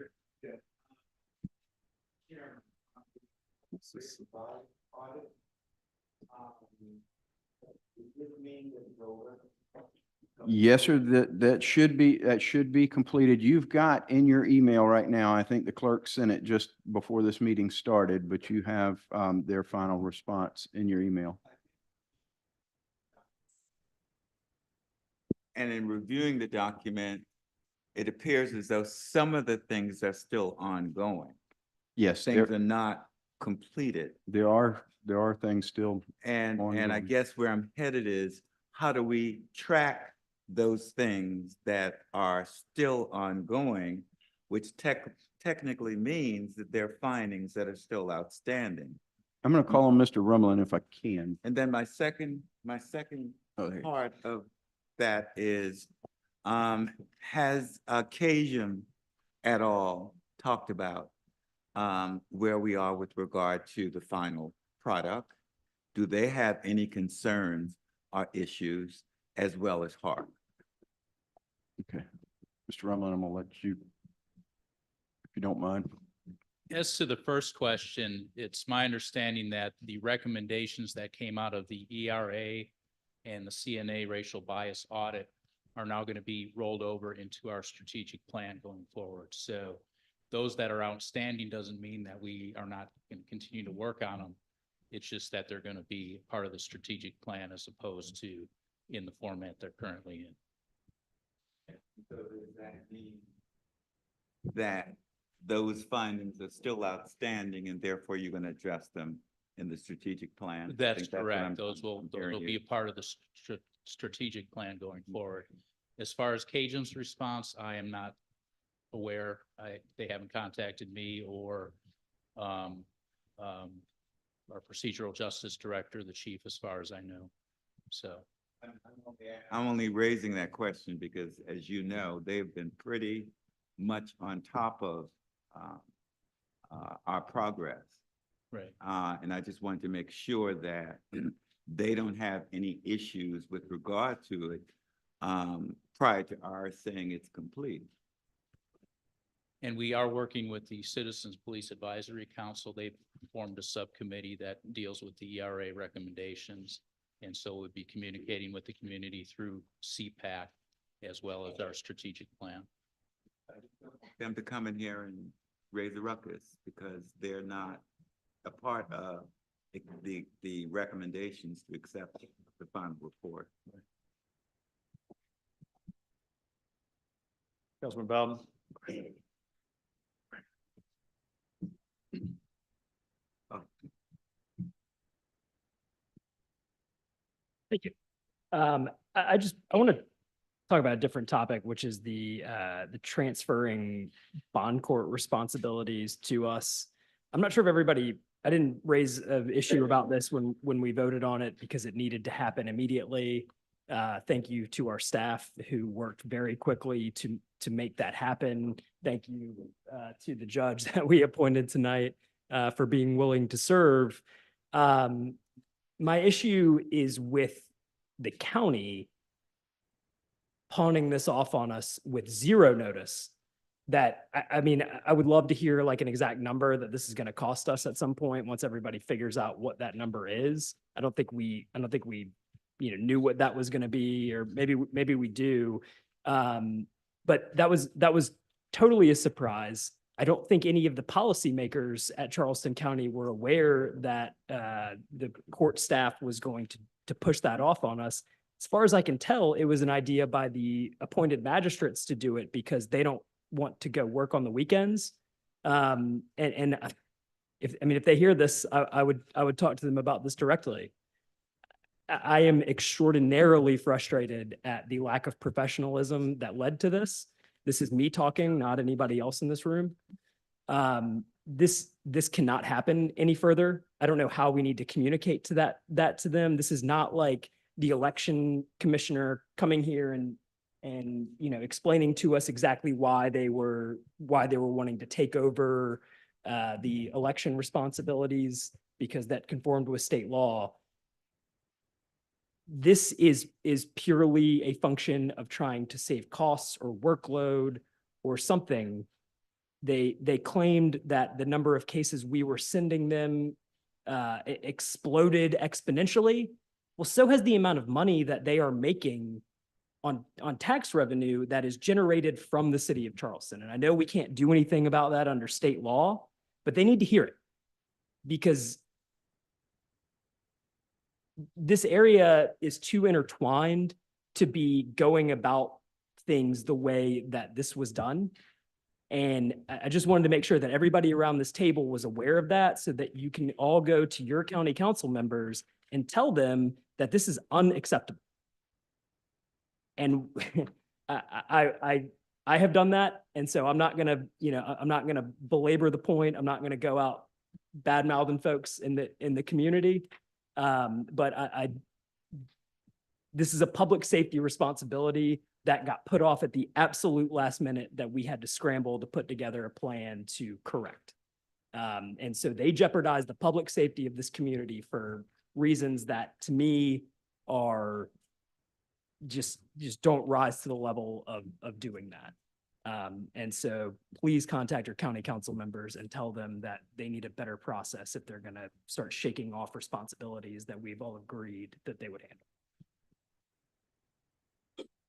Yes, sir. That should be completed. You've got in your email right now, I think the clerk sent it just before this meeting started, but you have their final response in your email. And in reviewing the document, it appears as though some of the things are still ongoing. Yes, Things are not completed. there are things still. And I ongoing. guess where I'm headed is, how do we track those things that are still ongoing, which technically means that there are findings that are still outstanding? I'm going to call on Mr. Rumlin if I can. And then my second part of that is, has Cajun at all talked about where we are with regard to the final product? Do they have any concerns or issues as well as Harp? Okay. Mr. Rumlin, I'm going to let you, if you don't mind. As to the first question, it's my understanding that the recommendations that came out of the ERA and the CNA racial bias audit are now going to be rolled over into our strategic plan going forward. So those that are outstanding doesn't mean that we are not going to continue to work on them. It's just that they're going to be part of the strategic plan as opposed to in the format they're currently in. So does that mean that those findings are still outstanding and therefore you're going to address them in the strategic plan? That's correct. Those will be a part of the strategic plan going forward. As far as Cajun's response, I am not aware. They haven't contacted me or our procedural justice director, the chief, as far as I know. So I'm only raising that question because, as you know, they've been pretty much on top of our progress. right. And I just wanted to make sure that they don't have any issues with regard to it prior to our saying it's complete. And we are working with the Citizens Police Advisory Council. They've formed a subcommittee that deals with the ERA recommendations. And so we'll be communicating with the community through CPAC as well as our strategic plan. Them to come in here and raise a ruckus because they're not a part of the recommendations to accept the final report. Councilman Bowden? Thank you. I want to talk about a different topic, which is the transferring bond court responsibilities to us. I'm not sure if I didn't raise an issue about this when we voted on it because it needed to happen immediately. Thank you to our staff who worked very quickly to make that happen. Thank you to the judge that we appointed tonight for being willing to serve. My issue is with the county pawning this off on us with zero notice. That, I mean, I would love to hear like an exact number that this is going to cost us at some point once everybody figures out what that number is. I don't think we knew what that was going to be, or maybe we do. But that was totally a surprise. I don't think any of the policymakers at Charleston County were aware that the court staff was going to push that off on us. As far as I can tell, it was an idea by the appointed magistrates to do it because they don't want to go work on the weekends. If they hear this, I would talk to them about this directly. I am extraordinarily frustrated at the lack of professionalism that led to this. This is me talking, not anybody else in this room. This cannot happen any further. I don't know how we need to communicate that to them. This is not like the election commissioner coming here and explaining to us exactly why they were wanting to take over the election responsibilities because that conformed with state law. This is purely a function of trying to save costs or workload or something. They claimed that the number of cases we were sending them exploded exponentially. Well, so has the amount of money that they are making on tax revenue that is generated from the city of Charleston. And I know we can't do anything about that under state law, but they need to hear it because this area is too intertwined to be going about things the way that this was done. And I just wanted to make sure that everybody around this table was aware of that so that you can all go to your county council members and tell them that this is unacceptable. And I have done that. And so I'm not going to belabor the point. I'm not going to go out bad mouthing folks in the community. But this is a public safety responsibility that got put off at the absolute last minute that we had to scramble to put together a plan to correct. And so they jeopardized the public safety of this community for reasons that to me are just don't rise to the level of doing that. And so please contact your county council members and tell them that they need a better process if they're going to start shaking off responsibilities that we've all agreed that they would handle.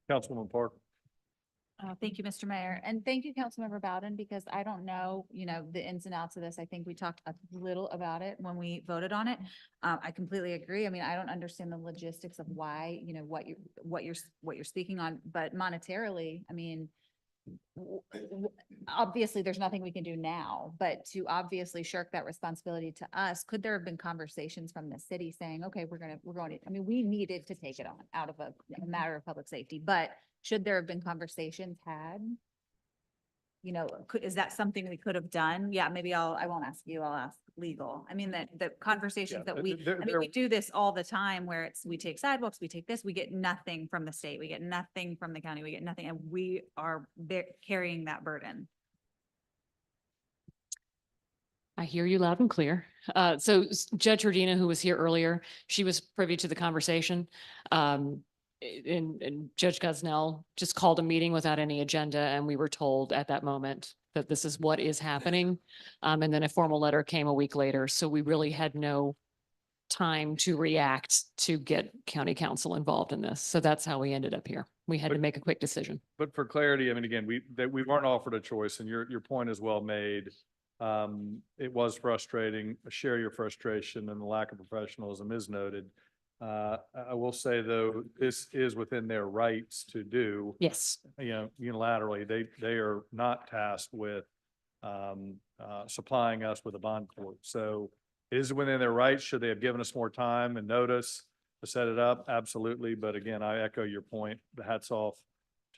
Councilwoman Park. Thank you, Mr. Mayor. And thank you, Councilmember Bowden, because I don't know, the ins and outs of this. I think we talked a little about it when we voted on it. I completely agree. I mean, I don't understand the logistics of why, what you're speaking on, but monetarily, I mean, obviously there's nothing we can do now, but to obviously shirk that responsibility to us, could there have been conversations from the city saying, okay, we're going to, I mean, we needed to take it on out of a matter of public safety, but should there have been conversations had? Is that something we could have done? Yeah, maybe I won't ask you, I'll ask legal. I mean, the conversations that we do this all the time where we take sidewalks, we take this, we get nothing from the state, we get nothing from the county, we get nothing, and we are carrying that burden. I hear you loud and clear. So Judge Regina, who was here earlier, she was privy to the conversation. And Judge Gosnell just called a meeting without any agenda, and we were told at that moment that this is what is happening. And then a formal letter came a week later. So we really had no time to react to get county council involved in this. So that's how we ended up here. We had to make a quick decision. But for clarity, I mean, again, we weren't offered a choice, and your point is well made. It was frustrating. I share your frustration, and the lack of professionalism is noted. I will say, though, this is within their rights to do. Yes. You know, unilaterally, they are not tasked with supplying us with a bond court. So it is within their rights. Should they have given us more time and notice to set it up? Absolutely. But again, I echo your point. The hats off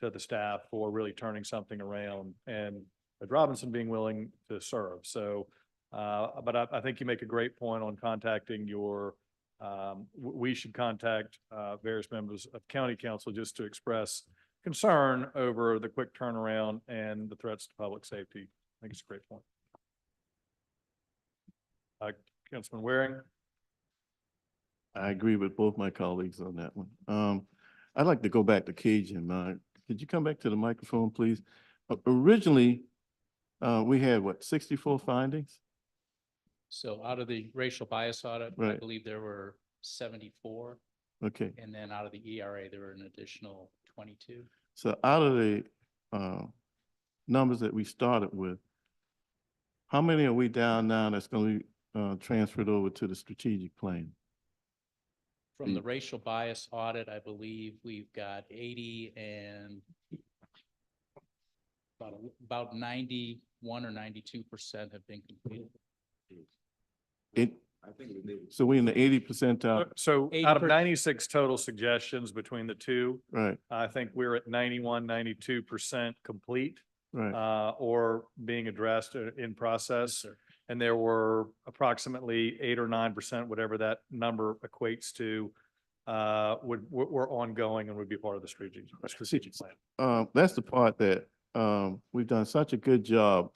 to the staff for really turning something around, and with Robinson being willing to serve. So, but I think you make a great point on contacting your, we should contact various members of county council just to express concern over the quick turnaround and the threats to public safety. I think it's a great point. Councilman Waring. I agree with both my colleagues on that one. I'd like to go back to Cajun. Could you come back to the microphone, please? Originally, we had what, 64 findings? So out of the racial bias audit, I Right. believe there were 74. Okay, And then out of the ERA, there were an additional 22. so out of the numbers that we started with, how many are we down now that's going to be transferred over to the strategic plan? From the racial bias audit, I believe we've got 80 and about 91 or 92% have been completed. So we in the 80 percentile, So out of 80%. 96 total suggestions between the two, right, I think we're at 91, 92% complete, right. or being addressed in process. Sir. And there were approximately 8 or 9%, whatever that number equates to, were ongoing and would be part of the strategic plan. That's the part that we've done such a good job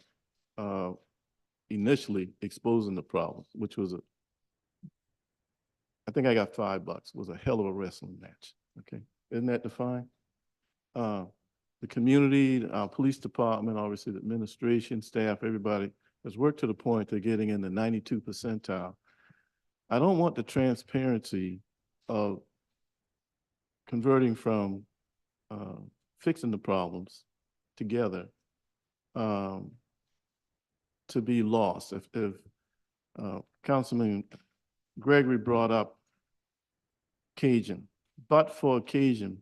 initially exposing the problem, which was I think I got $5. It was a hell of a wrestling match. Okay, isn't that defined? The community, our police department, obviously the administration, staff, everybody has worked to the point of getting in the 92 percentile. I don't want the transparency of converting from fixing the problems together to be lost. If Councilman Gregory brought up Cajun, but for Cajun,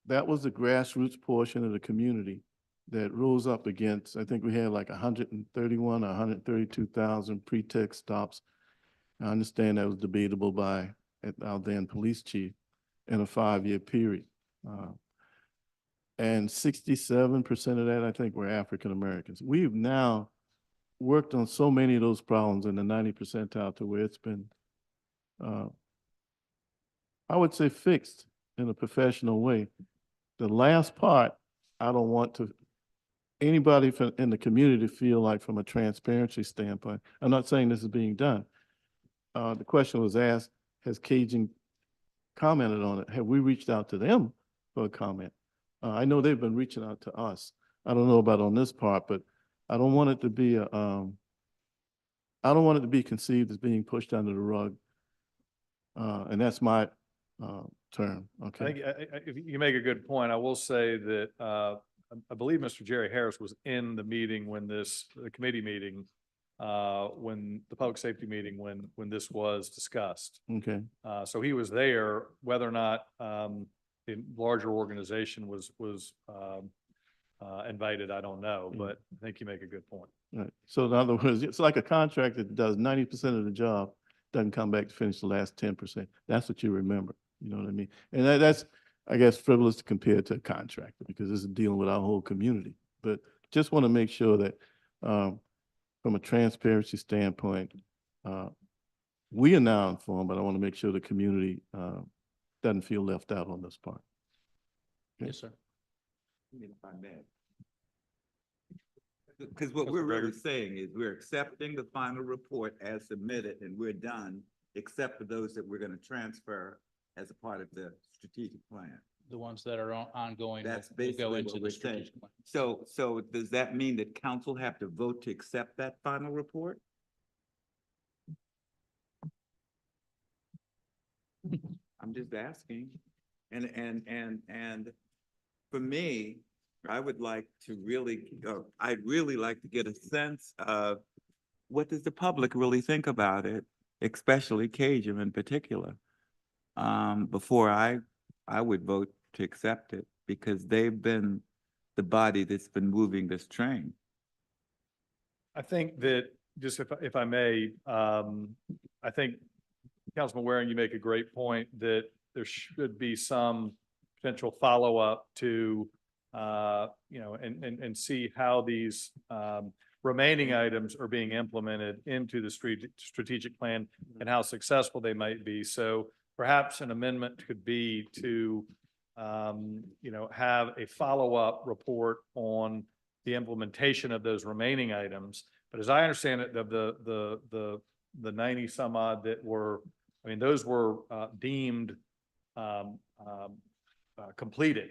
that was the grassroots portion of the community that rose up against, I think we had like 131 or 132,000 pretext stops. I understand that was debatable by our then police chief in a 5-year period. And 67% of that, I think, were African Americans. We've now worked on so many of those problems in the 90 percentile to where it's been, I would say, fixed in a professional way. The last part, I don't want anybody in the community to feel like, from a transparency standpoint, I'm not saying this is being done. The question was asked, has Cajun commented on it? Have we reached out to them for a comment? I know they've been reaching out to us. I don't know about on this part, but I don't want it to be I don't want it to be conceived as being pushed under the rug. And that's my term. Okay. I think you make a good point. I will say that I believe Mr. Jerry Harris was in the meeting when the committee meeting, when the public safety meeting, when this was discussed. Okay. So he was there. Whether or not the larger organization was invited, I don't know, but I think you make a good point. Right. So in other words, it's like a contractor that does 90% of the job, doesn't come back to finish the last 10%. That's what you remember. You know what I mean? And that's, I guess, frivolous to compare to a contractor because this is dealing with our whole community. But just want to make sure that from a transparency standpoint, we are now informed, but I want to make sure the community doesn't feel left out on this part. Okay. Yes, sir. If I may. Because what we're really saying is we're accepting the final report as submitted and we're done, except for those that we're going to transfer as a part of the strategic plan. the ones that are ongoing That's will go basically into what the we're saying. strategic plan. So does that mean that council have to vote to accept that final report? I'm just asking. And for me, I would like to really, I'd really like to get a sense of what does the public really think about it, especially Cajun in particular, before I would vote to accept it, because they've been the body that's been moving this train. I think that, just if I may, I think Councilman Waring, you make a great point that there should be some potential follow-up to, and see how these, remaining items are being implemented into the strategic plan and how successful they might be. So perhaps an amendment could be to, have a follow-up report on the implementation of those remaining items. But as I understand it, the 90 some odd that were, I mean, those were deemed completed.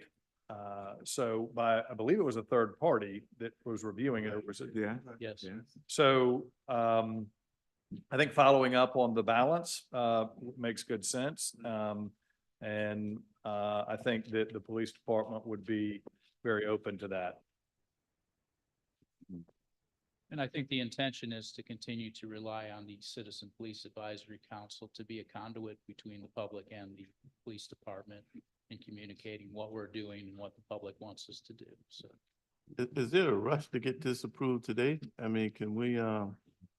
So I believe it was a third party that was reviewing it. Or was it? Yeah. Yes. So I think following up on the balance makes good sense. And I think that the police department would be very open to that. And I think the intention is to continue to rely on the Citizen Police Advisory Council to be a conduit between the public and the police department in communicating what we're doing and what the public wants us to do. So Is there a rush to get this approved today? I mean, can we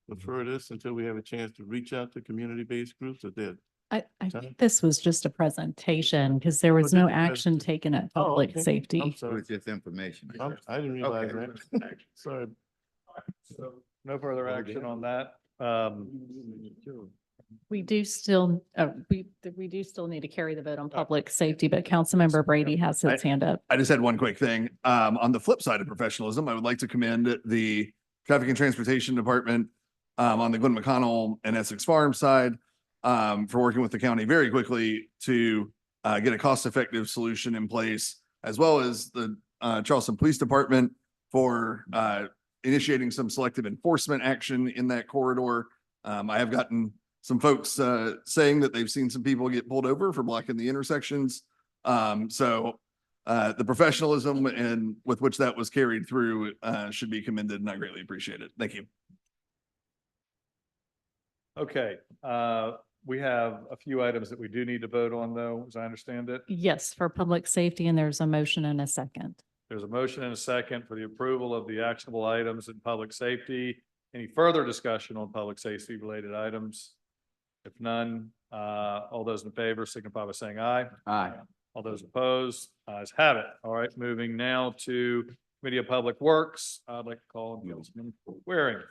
defer this until we have a chance to reach out to community-based groups or did? I Time? think this was just a presentation because there was Oh, no this is action presentation. taken at Oh, public okay. I'm safety. It sorry. was just information. I didn't realize Okay. that. Sorry. So no further action on that. We do still, we do still need to carry the vote on public safety, but Councilmember Brady has his hand up. I just had one quick thing. On the flip side of professionalism, I would like to commend the Traffic and Transportation Department on the Glen McConnell and Essex Farm side for working with the county very quickly to get a cost-effective solution in place, as well as the Charleston Police Department for initiating some selective enforcement action in that corridor. I have gotten some folks saying that they've seen some people get pulled over for blocking the intersections. So the professionalism and with which that was carried through should be commended, and I greatly appreciate it. Thank you. Okay, we have a few items that we do need to vote on though, as I understand it. Yes, for public safety, and there's a motion and a second. There's a motion and a second for the approval of the actionable items in public safety. Any further discussion on public safety related items? If none, all those in favor signify by saying aye. Aye. All those opposed, ayes have it. All right, moving now to Committee of Public Works. I'd like to call on Councilman Waring.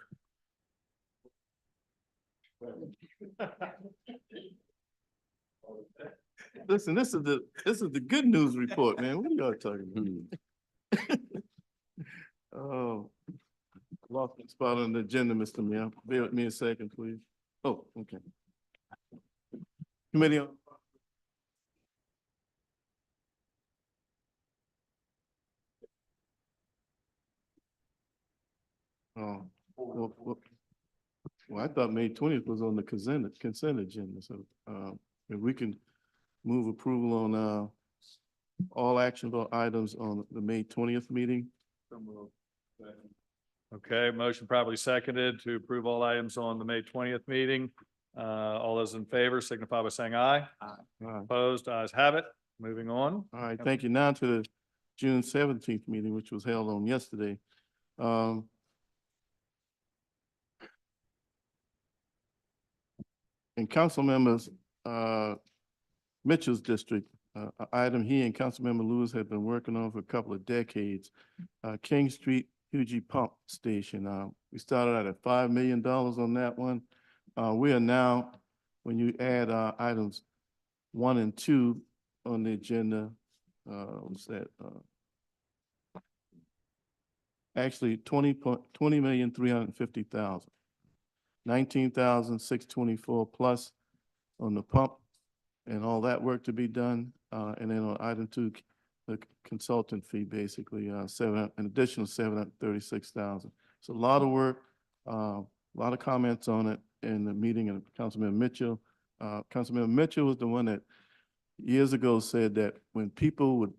Listen, this is the good news report, man. What are y'all talking about? Oh, lost the spot on the agenda, Mr. Mayor. Bear with me a second, please. Oh, okay. Committee on. Oh, well, I thought May 20th was on the consent agenda, so if we can move approval on all actionable items on the May 20th meeting. Okay, motion probably seconded to approve all items on the May 20th meeting. All those in favor signify by saying aye. All right. Opposed, ayes have it. Moving on. All right, thank you. Now to the June 17th meeting, which was held on yesterday. In council members, Mitchell's district, an item he and Councilmember Lewis have been working on for a couple of decades, King Street Hugie Pump Station. We started out at $5 million on that one. We are now, when you add items 1 and 2 on the agenda, what's that? Actually, 20,350,000. 19,624 plus on the pump and all that work to be done. And then on item two, the consultant fee, basically, an additional $736,000. It's a lot of work, a lot of comments on it in the meeting, and Councilman Mitchell. Councilman Mitchell was the one that years ago said that when people would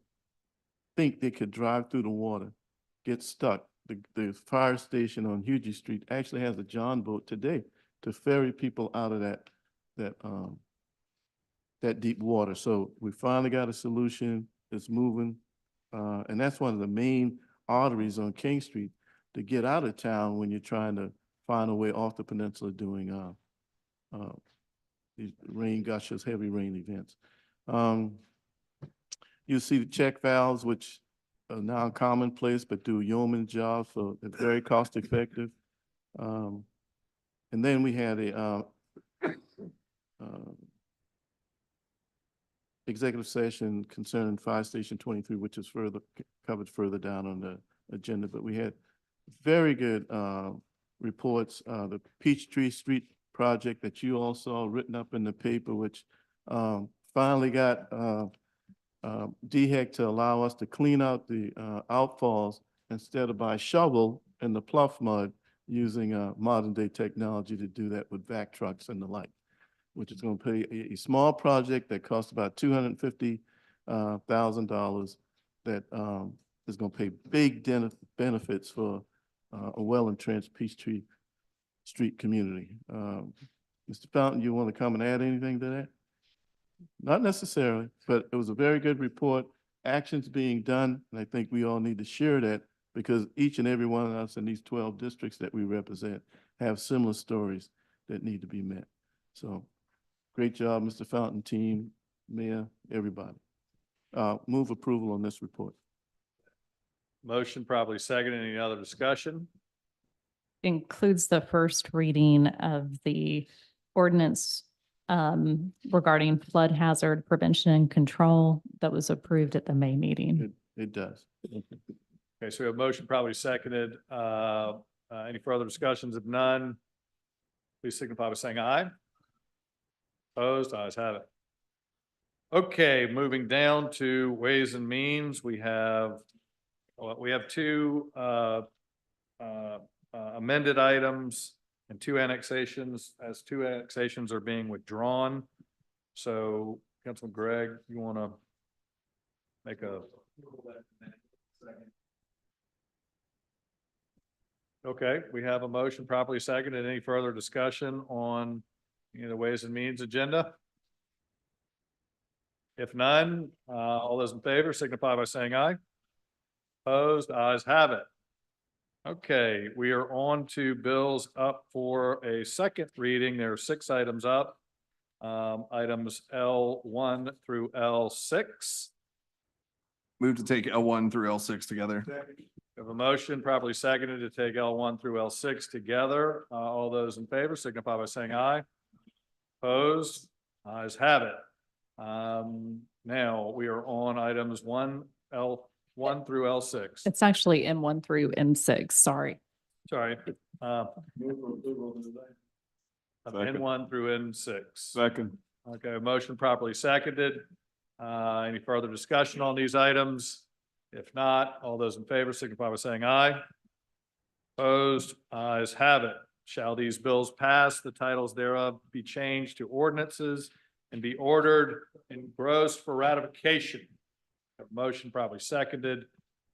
think they could drive through the water, get stuck, the fire station on Hughes Street actually has a John boat today to ferry people out of that deep water. So we finally got a solution. It's moving. And that's one of the main arteries on King Street to get out of town when you're trying to find a way off the peninsula doing these rain gushes, heavy rain events. You see the check valves, which are now commonplace, but do a yeoman's job, so it's very cost effective. And then we had a executive session concerning Fire Station 23, which is covered further down on the agenda, but we had very good reports. The Peachtree Street project that you all saw written up in the paper, which finally got DHEC to allow us to clean out the outfalls instead of by shovel in the pluff mud, using modern day technology to do that with vac trucks and the like, which is going to pay a small project that costs about $250,000 that is going to pay big benefits for a well-entrenched Peachtree Street community. Mr. Fountain, you want to come and add anything to that? Not necessarily, but it was a very good report, actions being done, and I think we all need to share that because each and every one of us in these 12 districts that we represent have similar stories that need to be met. So great job, Mr. Fountain, team, mayor, everybody. Move approval on this report. Motion probably second. Any other discussion? Includes the first reading of the ordinance regarding flood hazard prevention and control that was approved at the May meeting. It does. Okay, so we have motion probably seconded. Any further discussions? If none, please signify by saying aye. Opposed? Ayes have it. Okay, moving down to Ways and Means, we have two amended items and two annexations, as two annexations are being withdrawn. So Councilman Gregg, you want to make a? Okay, we have a motion properly seconded. Any further discussion on the Ways and Means agenda? If none, all those in favor signify by saying aye. Opposed? Ayes have it. Okay, we are on to bills up for a second reading. There are 6 items up. Items L1 through L6. Move to take L1 through L6 together. We have a motion properly seconded to take L1 through L6 together. All those in favor signify by saying aye. Opposed? Ayes have it. Now we are on items L1 through L6. It's actually M1 through M6, sorry. Sorry. N1 through N6. Second. Okay, motion properly seconded. Any further discussion on these items? If not, all those in favor signify by saying aye. Opposed? Ayes have it. Shall these bills pass, the titles thereof be changed to ordinances and be ordered engrossed for ratification. A motion probably seconded.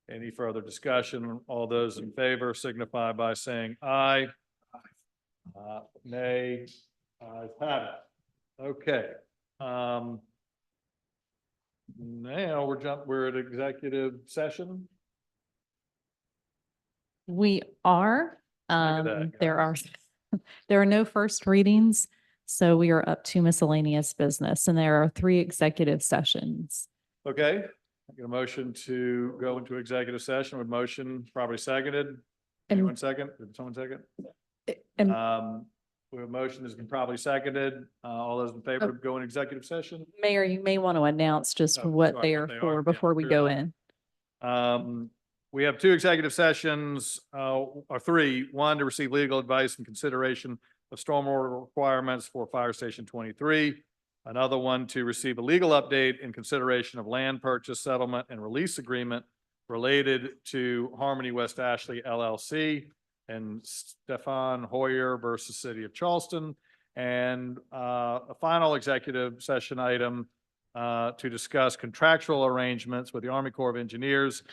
Any further discussion? All those in favor signify by saying aye. Nay. Ayes have it. Okay. Now we're at executive session. We are, at that, there are no first readings, so we are up to miscellaneous business, and there are 3 executive sessions. Okay, I get a motion to go into executive session with motion probably seconded. Anyone second? Did someone second? We have a motion that's been probably seconded. All those in favor of going executive session? Mayor, you may want to announce just what sorry, they what are they are. for Yeah, before we sure. go in. We have 2 executive sessions, or 3. One, to receive legal advice and consideration of stormwater requirements for Fire Station 23. Another one to receive a legal update in consideration of land purchase settlement and release agreement related to Harmony West Ashley LLC and Stefan Hoyer versus City of Charleston. And a final executive session item to discuss contractual arrangements with the Army Corps of Engineers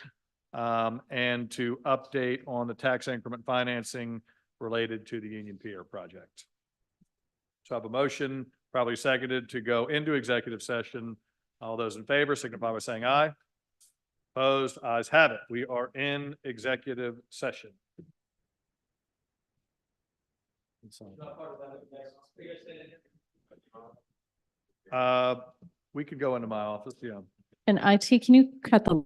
and to update on the tax increment financing related to the Union Pier project. So I have a motion, probably seconded, to go into executive session. All those in favor signify by saying aye. Opposed, ayes have it. We are in executive session. We could go into my office, yeah. And IT, can you cut the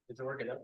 Is it working out?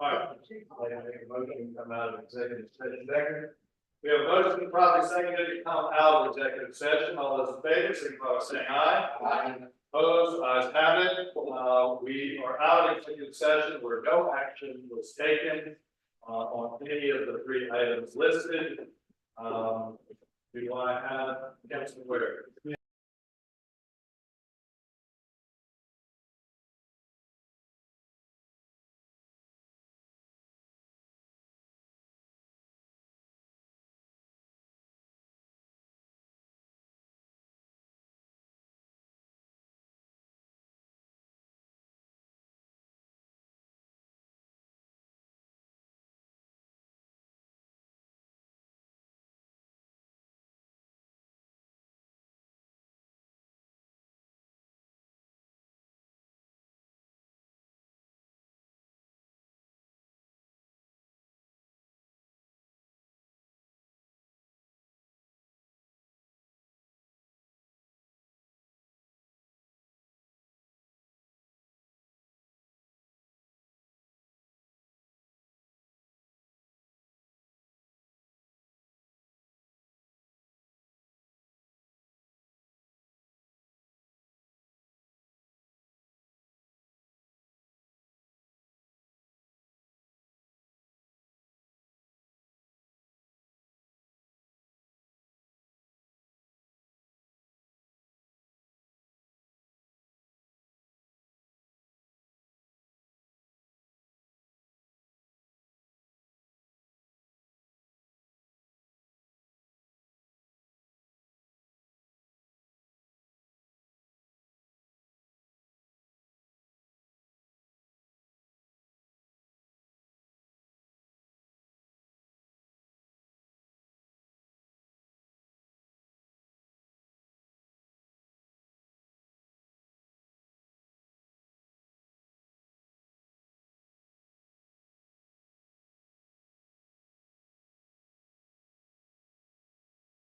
All right. I make a motion to come out of executive session. Second. We have a motion probably seconded to come out of executive session. All those in favor, signify by saying aye. Aye. Opposed, ayes have it. We are out of executive session where no action was taken on any of the three items listed. Do I have Councilman Ware?